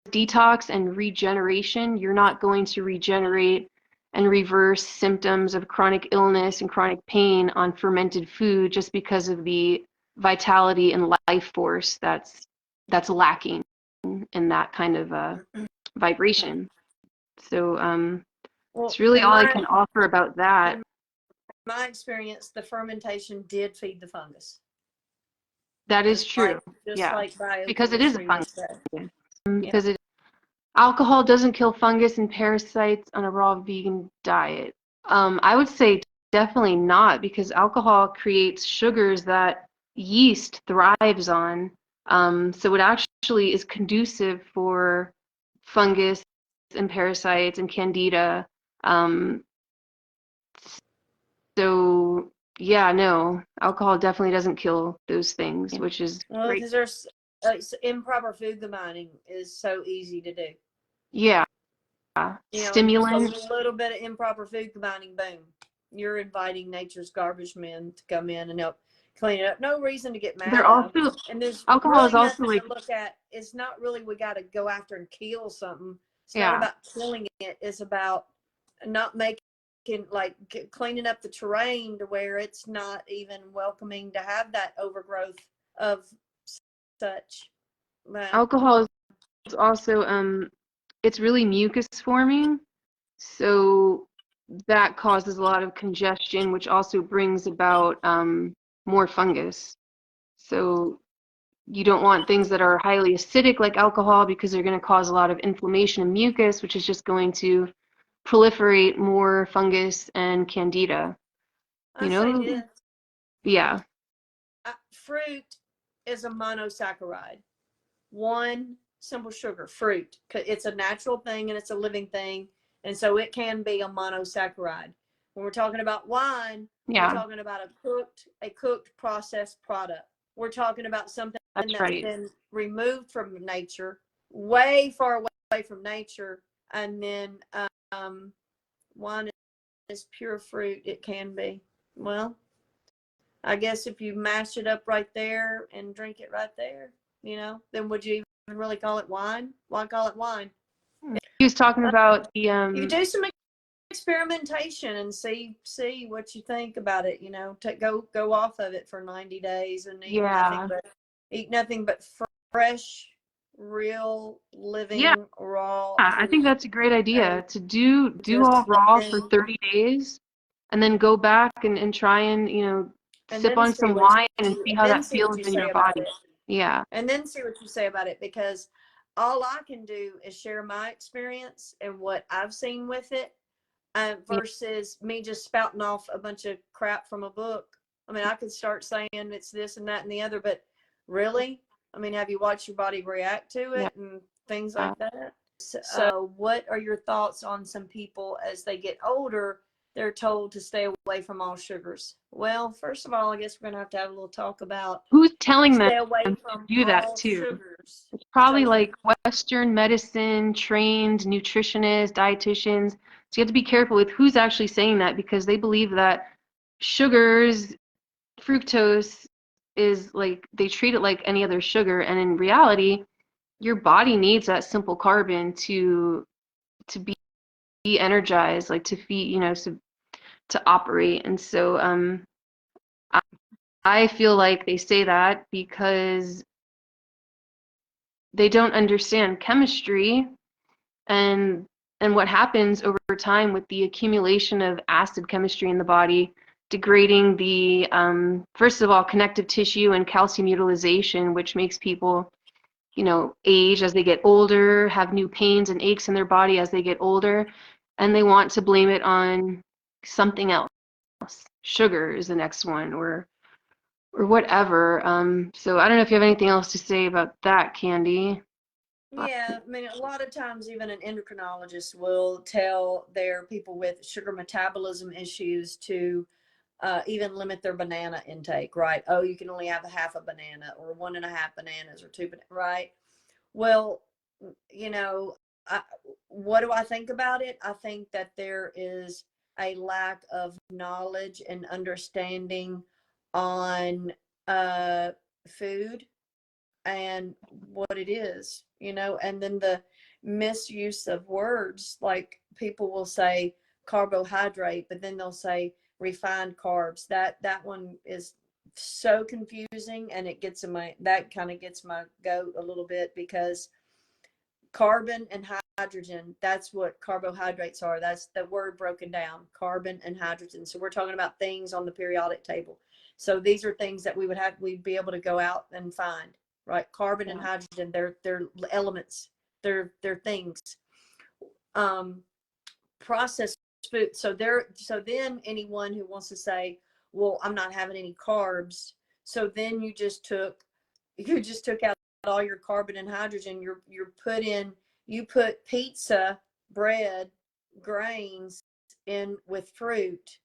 detox and regeneration, you're not going to regenerate and reverse symptoms of chronic illness and chronic pain on fermented food just because of the vitality and life force that's lacking in that kind of vibration. So Well, it's really all I can offer about that. in my experience, the fermentation did feed the fungus. That is true. Just Yeah, like because it is a biochemistry would fungus. say. Because alcohol doesn't kill fungus and parasites on a raw vegan diet. I would say definitely not, because alcohol creates sugars that yeast thrives on. So it actually is conducive for fungus and parasites and candida. Um, so yeah, no, alcohol definitely doesn't kill those things, which is Well, great. because there's improper food combining is so easy to do. Yeah, You know, and just a stimulant. little bit of improper food combining, boom, you're inviting nature's garbage men to come in and help clean it up. No reason to get mad They're at them. also And there's alcohol is really also nothing like, to look at. It's not really we got to go after and kill something. It's not yeah, about killing it. It's about not making cleaning up the terrain to where it's not even welcoming to have that overgrowth of such. alcohol is also it's really mucus forming, so that causes a lot of congestion, which also brings about more fungus. So you don't want things that are highly acidic like alcohol, because they're going to cause a lot of inflammation and mucus, which is just going to proliferate more fungus and candida. I You say know? this. Yeah. Fruit is a monosaccharide. One simple sugar, fruit. It's a natural thing and it's a living thing. And so it can be a monosaccharide. When we're talking about wine, we're Yeah, talking about a cooked processed product. We're talking about something that's that's right. been removed from nature, way far away from nature. And then wine is pure fruit. It can be. Well, I guess if you mash it up right there and drink it right there, then would you even really call it wine? Why call it wine? He was talking about the You do some experimentation and see what you think about it. Go off of it for 90 days and yeah. eat nothing but fresh, real, Yeah, living, raw I food. think that's a great And idea to do just all raw for and 30 days and then go back and try and, sip then on see some what wine and see how that you feels in your say about body. it. Yeah. And then see what you say about it, because all I can do is share my experience and what I've seen with it, versus me just spouting off a bunch of crap from a book. I mean, I could start saying it's this and that and the other, but really, I mean, have you watched your body react to Yeah. it and things like that? So, what are your thoughts on some people as they get older? They're told to stay away from all sugars. Well, first of all, I guess we're going to have a little talk about Who's telling them stay away to from do that all too? sugars. It's probably So, like Western medicine trained nutritionists, dietitians. So you have to be careful with who's actually saying that, because they believe that sugars, fructose is like, they treat it like any other sugar, and in reality, your body needs that simple carbon to be energized, like to feed, to operate. And so I, I feel like they say that because they don't understand chemistry and what happens over time with the accumulation of acid chemistry in the body, degrading the first of all connective tissue and calcium utilization, which makes people age as they get older, have new pains and aches in their body as they get older, and they want to blame it on something else. Sugar is the next one, or whatever. So I don't know if you have anything else to say about that, Candy. yeah, I mean, a lot of times even an endocrinologist will tell their people with sugar metabolism issues to even limit their banana intake, right? Oh, you can only have a half a banana or 1.5 bananas or 2, right? Well, you know, what do I think about it? I think that there is a lack of knowledge and understanding on food and what it is, and then the misuse of words. Like, people will say carbohydrate, but then they'll say refined carbs. That one is so confusing, and it gets in my that kind of gets my goat a little bit, because carbon and hydrogen, that's what carbohydrates are. That's the word broken down, carbon and hydrogen. So we're talking about things on the periodic table. So these are things that we'd be able to go out and find, right? Carbon and hydrogen, they're elements, they're things. Processed food. So then anyone who wants to say, well, I'm not having any carbs, so then you just took out all your carbon and hydrogen. You put pizza, bread, grains in with fruit.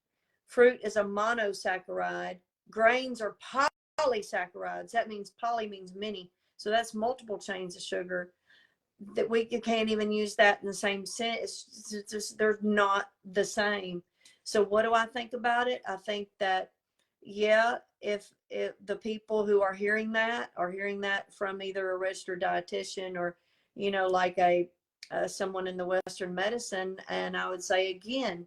Fruit is a monosaccharide. Grains are polysaccharides. That means poly means many. So that's multiple chains of sugar. That you can't even use that in the same sentence. It's just, they're not the same. So what do I think about it? I think that, yeah, if the people who are hearing that from either a registered dietitian or, like someone in the Western medicine, and I would say again,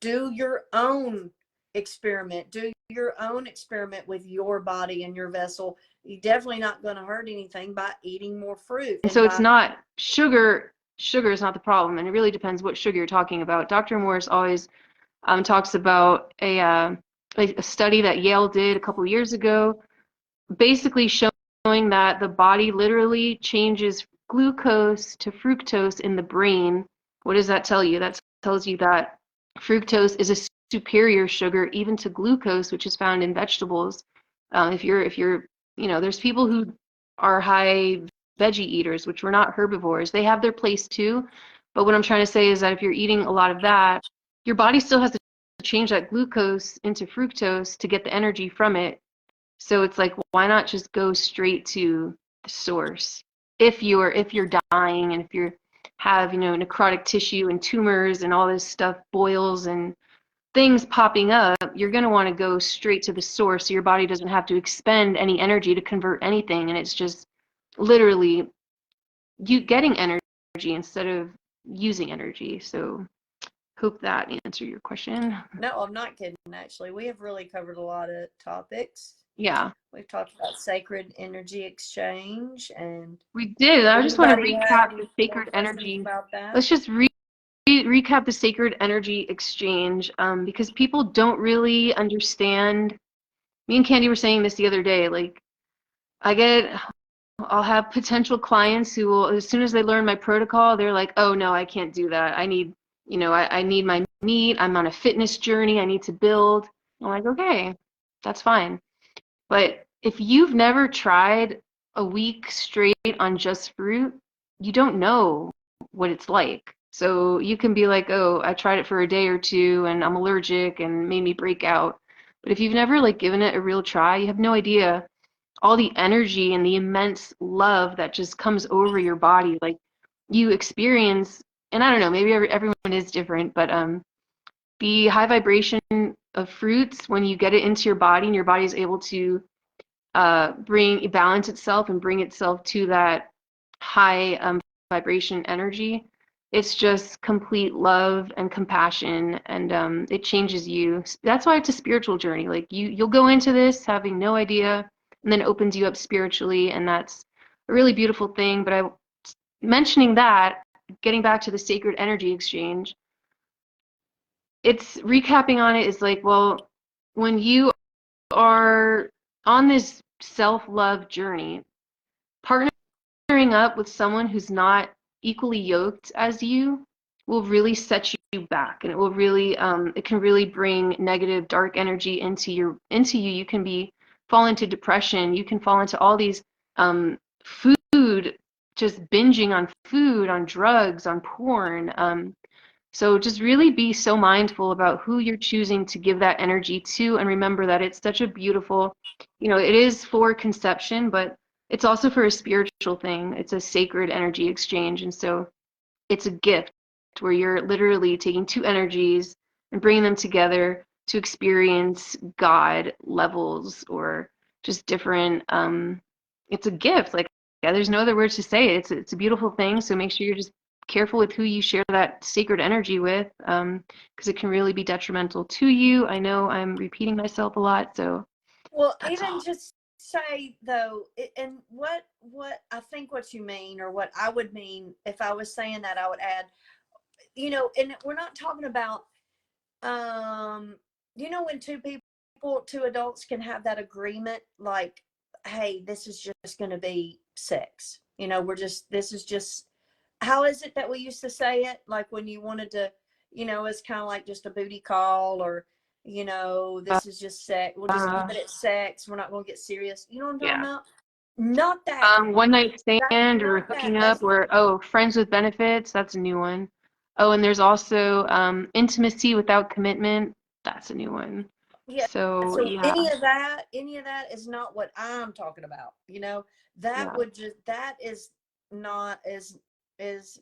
do your own experiment. Do your own experiment with your body and your vessel. You're definitely not going to hurt anything by eating more fruit. And so it's not sugar. Sugar is not the problem, and it really depends what sugar you're talking about. Dr. Morris always talks about a study that Yale did a couple years ago, basically showing that the body literally changes glucose to fructose in the brain. What does that tell you? That tells you that fructose is a superior sugar even to glucose, which is found in vegetables. If you're, there's people who are high veggie eaters, which were not herbivores. They have their place too. But what I'm trying to say is that if you're eating a lot of that, your body still has to change that glucose into fructose to get the energy from it. So it's like, why not just go straight to the source? If you're dying, and if you have, necrotic tissue and tumors and all this stuff, boils and things popping up, you're going to want to go straight to the source, so your body doesn't have to expend any energy to convert anything, and it's just literally you getting energy instead of using energy. So hope that answered your question. No, I'm not kidding, actually. We have really covered a lot of topics. Yeah. We've talked about sacred energy exchange, and we did. I just want to recap the sacred energy. Let's just recap the sacred energy exchange, because people don't really understand. Me and Candy were saying this the other day. Like, I'll have potential clients who will, as soon as they learn my protocol, they're like, oh no, I can't do that. I need, I need my meat. I'm on a fitness journey. I need to build. I'm like, okay, that's fine. But if you've never tried a week straight on just fruit, you don't know what it's like. So you can be like, oh, I tried it for a day or two and I'm allergic and made me break out. But if you've never given it a real try, you have no idea all the energy and the immense love that just comes over your body. Like, you experience, and I don't know, maybe everyone is different, but the high vibration of fruits, when you get it into your body and your body is able to balance itself and bring itself to that high vibration energy, it's just complete love and compassion, and it changes you. That's why it's a spiritual journey. Like, you'll go into this having no idea, and then it opens you up spiritually, and that's a really beautiful thing. But mentioning that, getting back to the sacred energy exchange, it's recapping on it is like, well, when you are on this self-love journey, partnering up with someone who's not equally yoked as you will really set you back, and it will really it can really bring negative, dark energy into you. You can fall into depression. You can fall into all these food, just binging on food, on drugs, on porn, So just really be so mindful about who you're choosing to give that energy to, and remember that it's such a beautiful, it is for conception, but it's also for a spiritual thing. It's a sacred energy exchange. And so it's a gift where you're literally taking two energies and bringing them together to experience God levels or just different it's a gift. Like, yeah, there's no other words to say it. It's a beautiful thing. So make sure you're just careful with who you share that sacred energy with, because it can really be detrimental to you. I know I'm repeating myself a lot, so Well, that's even all. just say though, and what I think what you mean, or what I would mean if I was saying that, I would add, and we're not talking about, um, when two adults can have that agreement, like, hey, this is just going to be sex. This is just, how is it that we used to say it? Like when you wanted to, it's kind of like just a booty call, or, this is just sex. We'll just keep Uh, it at sex. We're not going to get serious. You know what I'm talking yeah. about? Not that. One night That's stand or not that. hooking up That's or friends with benefits, that's a new one. Oh, and there's also intimacy without commitment. That's a new one. Yeah. So So yeah, any of that is not what I'm talking about. That yeah, would just, that not is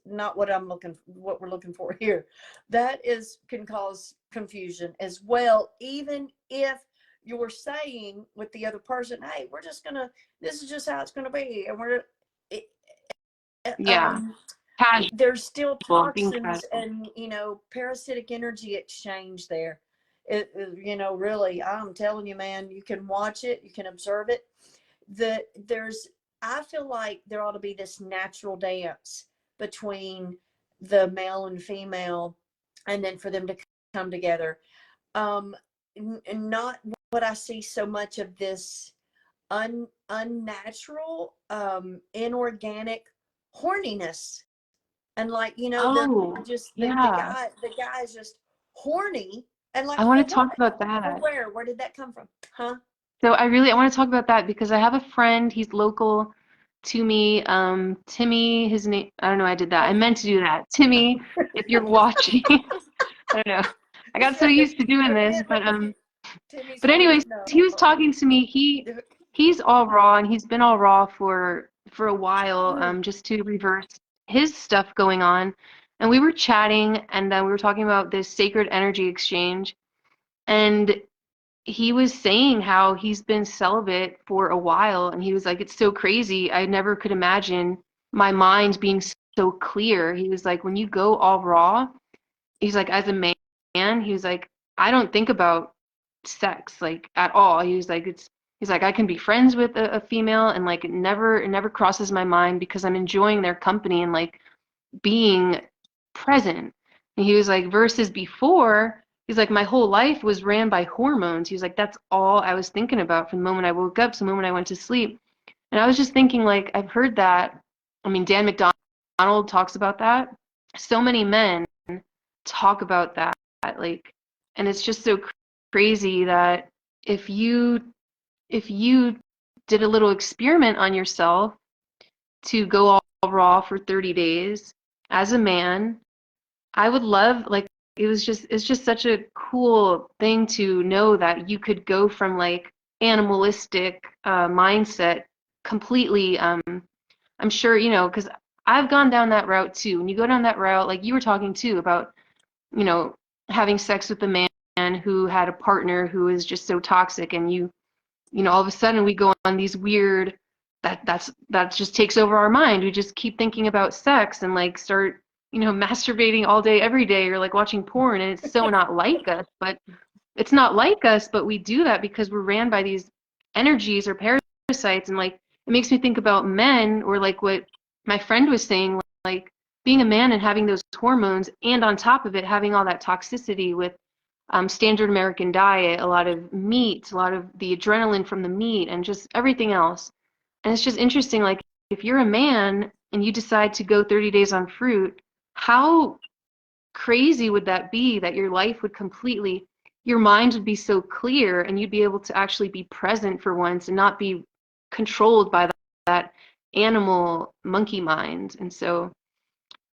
not what we're looking for here. That can cause confusion as well, even if you're saying with the other person, hey, this is just how it's gonna be, and it, yeah. um Casual, there's still being toxins casual. and parasitic energy exchange there. Really, I'm telling you, man, you can watch it, you can observe it. There's I feel like there ought to be this natural dance between the male and female, and then for them to come together. um Not what I see so much of this unnatural, inorganic horniness, and like, Oh, yeah. the guy is just horny, and like, I for want to talk what? about For that. where did that come from? Huh? So I want to talk about that because I have a friend, he's local to me, Timmy, his name, I don't know, I did that. I Okay. meant to do that. Timmy, if you're watching, I don't know. I got so used to doing this, Timmy's but horny. anyways, he was No. talking to me. He's all raw and he's been all raw for a while, just to reverse his stuff going on. And we were chatting and we were talking about this sacred energy exchange. And he was saying how he's been celibate for a while, and he was like, it's so crazy. I never could imagine my mind being so clear. He was like, when you go all raw, he's like, as a man, he was like, I don't think about sex like at all. He's like, I can be friends with a female and like it never crosses my mind because I'm enjoying their company and like being present. And he was like, versus before, he's like, my whole life was ran by hormones. He was like, that's all I was thinking about from the moment I woke up to the moment I went to sleep. And I was just thinking, like, I've heard that. I mean, Dan McDonald talks about that. So many men talk about that. Like, and it's just so crazy that if you if you did a little experiment on yourself to go all raw for 30 days as a man, I would love, like, it's just such a cool thing to know that you could go from like animalistic mindset completely. I'm sure, because I've gone down that route too. When you go down that route, like you were talking too about, you know, having sex with a man who had a partner who is just so toxic, and all of a sudden we go on these weird that just takes over our mind. We just keep thinking about sex and like start, masturbating all day every day or like watching porn, and it's so not like us, but it's not like us, but we do that because we're ran by these energies or parasites. And like it makes me think about men, or like what my friend was saying, like being a man and having those hormones, and on top of it having all that toxicity with standard American diet, a lot of meat, a lot of the adrenaline from the meat, and just everything else. And it's just interesting, like if you're a man and you decide to go 30 days on fruit, how crazy would that be that your life would completely, your mind would be so clear and you'd be able to actually be present for once and not be controlled by that animal monkey mind. And so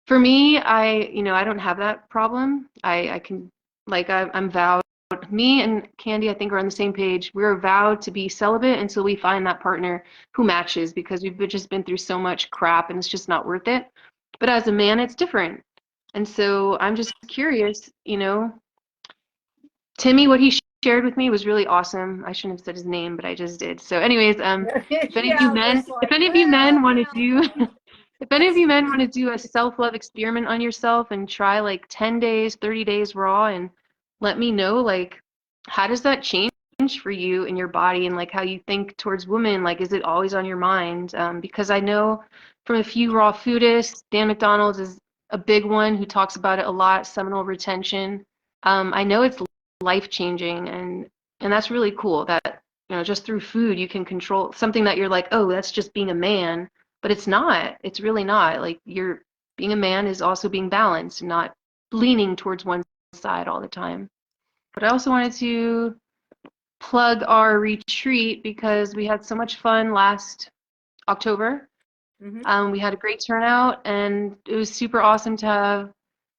For me, I don't have that problem. I can, like, I'm vowed. Me and Candy, I think, are on the same page. We're vowed to be celibate until we find that partner who matches, because just been through so much crap and it's just not worth it. But as a man, it's different. And so I'm just curious, Timmy, what he shared with me was really awesome. I shouldn't have said his name, but I just did. So anyways, if any of you Yeah, I'm men, just if like, any of you well, men want to now. do if any of you men want to do a self-love experiment on yourself and try like 10 days, 30 days raw, and let me know, like, how does that change for you and your body, and like how you think towards women? Like, is it always on your mind? Because I know from a few raw foodists, Dan McDonald's is a big one who talks about it a lot, seminal retention. I know it's life changing, and that's really cool that just through food you can control something that you're like, oh, that's just being a man, but it's not. It's really not. Like, you're being a man is also being balanced, not leaning towards one side all the time. But I also wanted to plug our retreat because we had so much fun last October. Hmm. We had a great turnout, and it was super awesome to have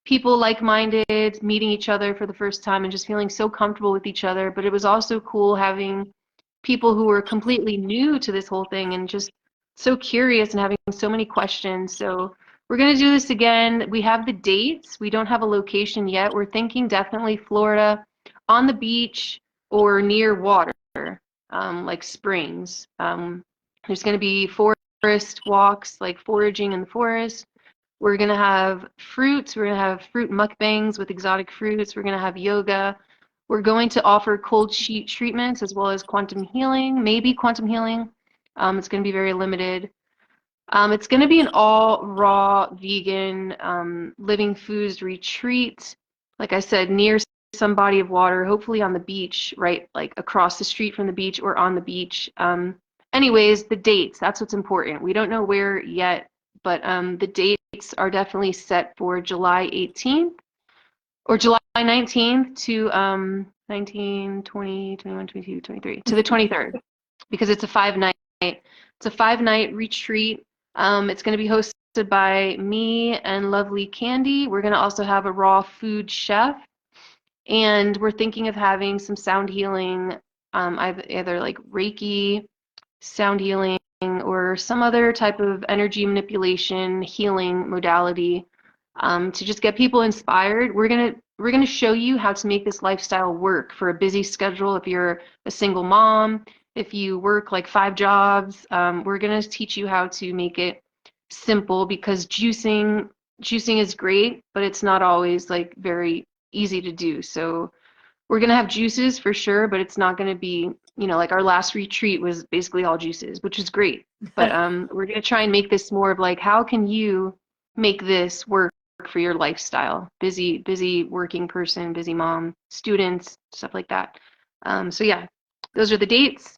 people like-minded, meeting each other for the first time and just feeling so comfortable with each other. But it was also cool having people who were completely new to this whole thing and just so curious and having so many questions. So we're going to do this again. We have the dates. We don't have a location yet. We're thinking definitely Florida, on the beach or near water, like springs. There's going to be forest walks, like foraging in the forest. We're going to have fruits. We're going to have fruit mukbangs with exotic fruits. We're going to have yoga. We're going to offer cold sheet treatments as well as quantum healing, maybe quantum healing. It's going to be very limited. It's going to be an all raw vegan living foods retreat. Like I said, near some body of water, hopefully on the beach, right? Like across the street from the beach or on the beach. Anyways, the dates, that's what's important. We don't know where yet, but the dates are definitely set for July 18th or July 19th to 19, 20, 21, 22, 23, to the 23rd, because it's a 5 night retreat. It's going to be hosted by me and lovely Candy. We're going to also have a raw food chef, and we're thinking of having some sound healing, either like Reiki, sound healing, or some other type of energy manipulation healing modality, to just get people inspired. We're gonna show you how to make this lifestyle work for a busy schedule. If you're a single mom, if you work like 5 jobs, we're gonna teach you how to make it simple, because juicing is great, but it's not always like very easy to do. So we're gonna have juices for sure, but it's not gonna be, like our last retreat was basically all juices, which is great. But we're gonna try and make this more of like, how can you make this work for your lifestyle? Busy working person, busy mom, students, stuff like that. So yeah, those are the dates.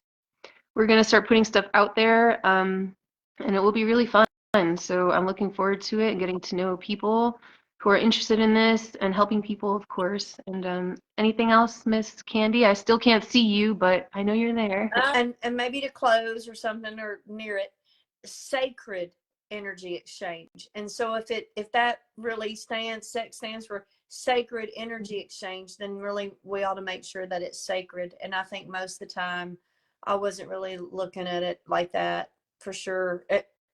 We're gonna start putting stuff out there, and it will be really fun. So I'm looking forward to it and getting to know people who are interested in this and helping people, of course. And anything else, Miss Candy? I still can't see you, but I know you're there. And maybe to close or something or near it, sacred energy exchange. And so if that really stands for sacred energy exchange, then really we ought to make sure that it's sacred. And I think most of the time I wasn't really looking at it like that, for sure.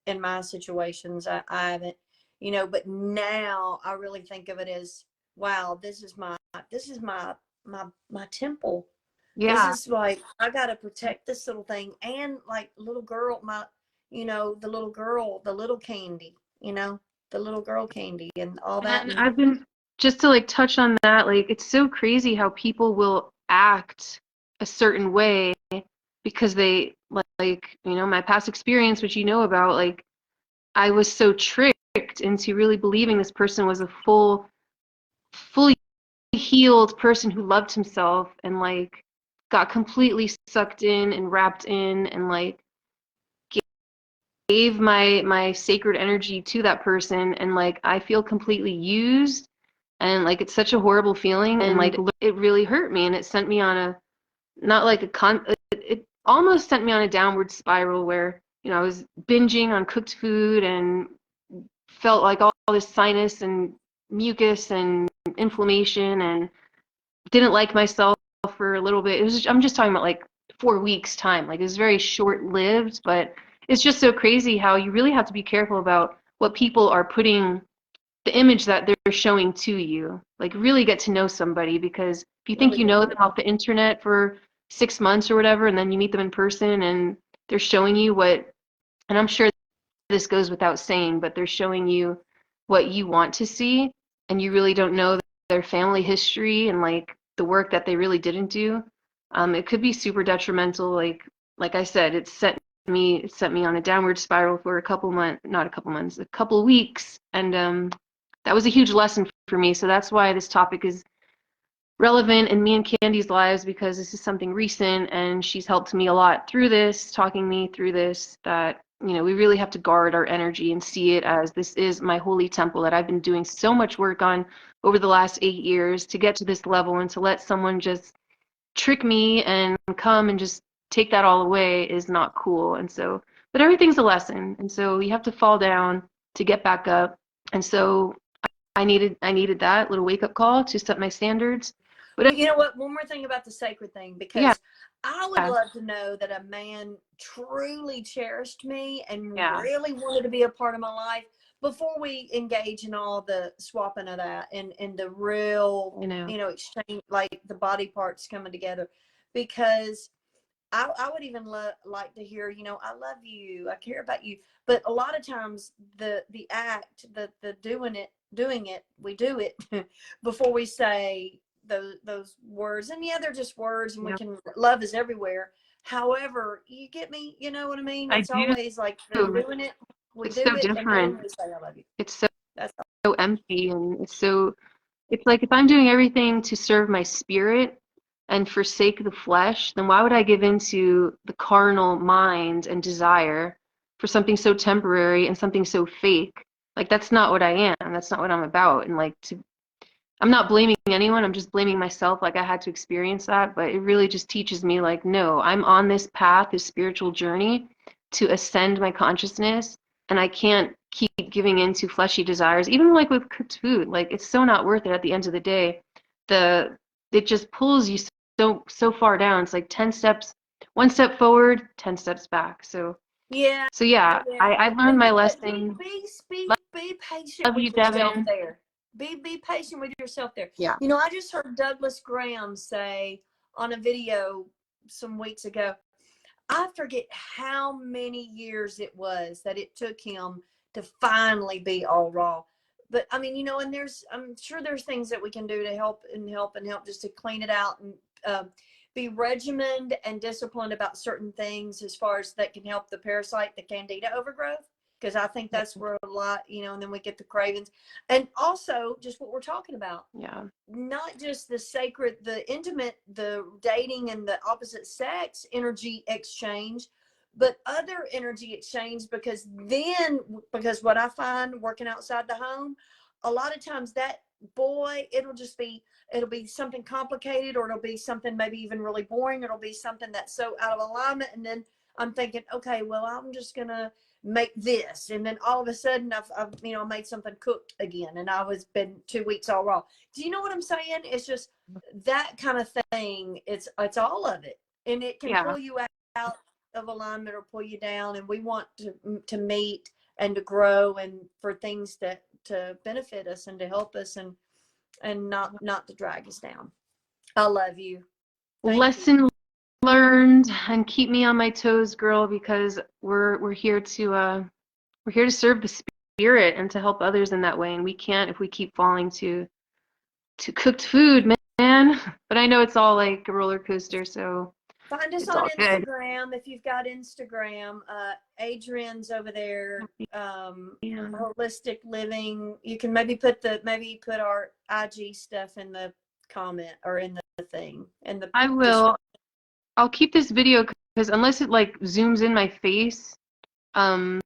In my situations, I haven't, but now I really think of it as, wow, this is my temple. This Yeah. is like, I gotta protect this little thing. And like little girl, the little girl, the little Candy, the little girl Candy and all that. And And I've been, just to like touch on that, like, it's so crazy how people will act a certain way because they my past experience, which you know about, like, I was so tricked into really believing this person was a fully healed person who loved himself, and like got completely sucked in and wrapped in, and like gave my sacred energy to that person, and like I feel completely used, and like it's such a horrible feeling, and like it really hurt me, and it sent me on a, not like a it almost sent me on a downward spiral where I was binging on cooked food and felt like all this sinus and mucus and inflammation, and didn't like myself for a little bit. It was I'm just talking about like 4 weeks time. Like it was very short lived, but it's just so crazy how you really have to be careful about what people are putting, the image that they're showing to you. Like really get to know somebody, because if you think Really you good. know them off the internet for 6 months or whatever, and then you meet them in person and they're showing you what, and I'm sure this goes without saying, but they're showing you what you want to see, and you really don't know their family history and like the work that they really didn't do. It could be super detrimental. Like I said, it sent me on a downward spiral for a couple months, not a couple months, a couple weeks, and that was a huge lesson for me. So that's why this topic is relevant in me and Candy's lives, because this is something recent and she's helped me a lot through this, talking me through this, that we really have to guard our energy and see it as this is my holy temple that I've been doing so much work on over the last 8 years to get to this level, and to let someone just trick me and come and just take that all away is not cool. And so, but everything's a lesson, and so you have to fall down to get back up. And so I needed that little wake up call to set my standards. Well, But you know what? One more thing about the sacred thing, yeah, because I would love to know that a man truly cherished me and yeah, really wanted to be a part of my life before we engage in all the swapping of that and the real, I know. exchange, like the body parts coming together. Because I would even like to hear, I love you, I care about you. But a lot of times the act, the doing it, we do it before we say those words. And yeah, they're just words, and we Yeah, can, love is everywhere. However, you get me, you know what I mean? I It's do. always like the doing it, we It's do so it, and then different. we say I love you. It's so, That's all. so empty, and it's like if I'm doing everything to serve my spirit and forsake the flesh, then why would I give into the carnal mind and desire for something so temporary and something so fake? Like that's not what I am. That's not what I'm about. And like I'm not blaming anyone. I'm just blaming myself. Like I had to experience that, but it really just teaches me like, no, I'm on this path, this spiritual journey to ascend my consciousness, and I can't keep giving in to fleshy desires. Even like with cooked food, like it's so not worth it at the end of the day. The it just pulls you so far down. It's like 10 steps, one step forward, 10 steps back. Yeah, So yeah, yeah. I learned And my but be lesson. be be be patient Love you, with yourself Devin. there. Be patient with yourself there. Yeah. I just heard Douglas Graham say on a video some weeks ago, I forget how many years it was that it took him to finally be all raw. But I mean, and I'm sure there's things that we can do to help just to clean it out, and be regimented and disciplined about certain things as far as that can help the parasite, the candida overgrowth. Because I think that's where a lot, and then we get the cravings. And also just what we're talking about, Yeah. not just the sacred, the intimate, the dating and the opposite sex energy exchange, but other energy exchange. Because what I find working outside the home, a lot of times that boy, it'll be something complicated, or it'll be something maybe even really boring. It'll be something that's so out of alignment. And then I'm thinking, okay, well, I'm just going to make this. And then all of a sudden I've made something cooked again, and I was been 2 weeks all raw. Do you know what I'm saying? It's just that kind of thing. It's all of it, and it can Yeah. pull you out of alignment or pull you down. And we want to meet and to grow, and for things to benefit us and to help us, and not to drag us down. I love you. Thank you. Lesson learned, and keep me on my toes, girl, because we're here to serve the spirit and to help others in that way, and we can't if we keep falling to cooked food, man. But I know it's all like a roller coaster, so Find us it's on all good. Instagram if you've got Instagram. Adrienne's over there. Yeah. Holistic living. You can maybe put our IG stuff in the comment or in the thing in the I description. will. I'll keep this video because unless it like zooms in my face, um,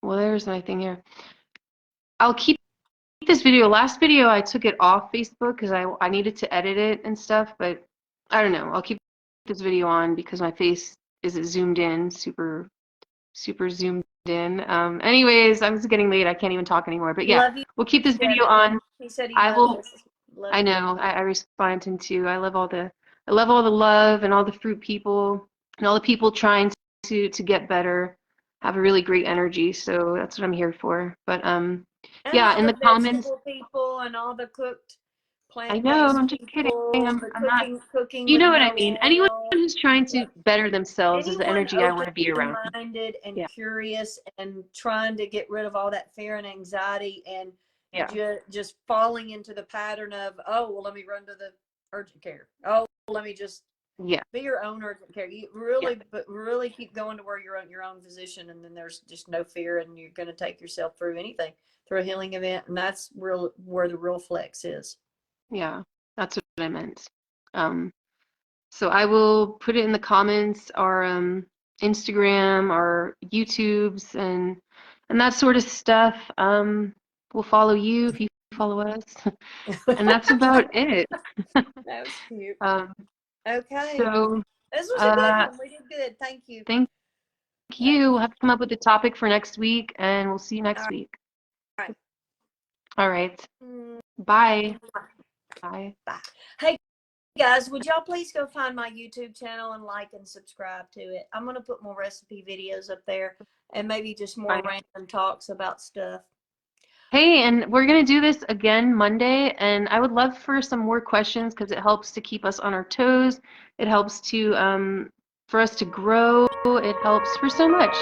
well, there's my thing here. I'll keep this video. Last video I took it off Facebook because I needed to edit it and stuff, but I don't know. I'll keep this video on because my face isn't zoomed in super super zoomed in. Anyways, I'm just getting late. I can't even talk anymore. But yeah, Love you, we'll keep this video Devin. on. He said he I loved will. us. Love I you. know. I respond too. I love all the love and all the fruit people and all the people trying to get better. Have a really great energy. So that's what I'm here for. But And yeah, all in the the comments, vegetable people and all the cooked I know. plant-based I'm just kidding. people, the I'm not. cooking You with know what I no mean? Anyone oil. who's trying to better themselves is the Anyone energy I want to be around. open-minded and Yeah. curious and trying to get rid of all that fear and anxiety and Yeah. just falling into the pattern of, oh, well, let me run to the urgent care. Oh, let me just Yeah. be your own urgent care. You Yeah. really keep going to where you're your own physician, and then there's just no fear, and you're going to take yourself through anything, through a healing event, and that's where the real flex is. Yeah. That's what I meant. So I will put it in the comments, our Instagram, our YouTubes, and that sort of stuff. We'll follow you if you follow us, and that's about it. That was cute. Um, Okay. so This was a good one. We did good. Thank you. thank you. We'll have to come up with a topic for next week, and we'll see you All next week. right. All right. Mm, Bye. Bye. bye. Hey, guys, would y'all please go find my YouTube channel and like and subscribe to it? I'm going to put more recipe videos up there and maybe just more Bye. random talks about stuff. Hey, and we're going to do this again Monday, and I would love for some more questions because it helps to keep us on our toes. It helps to for us to grow. It helps for so much.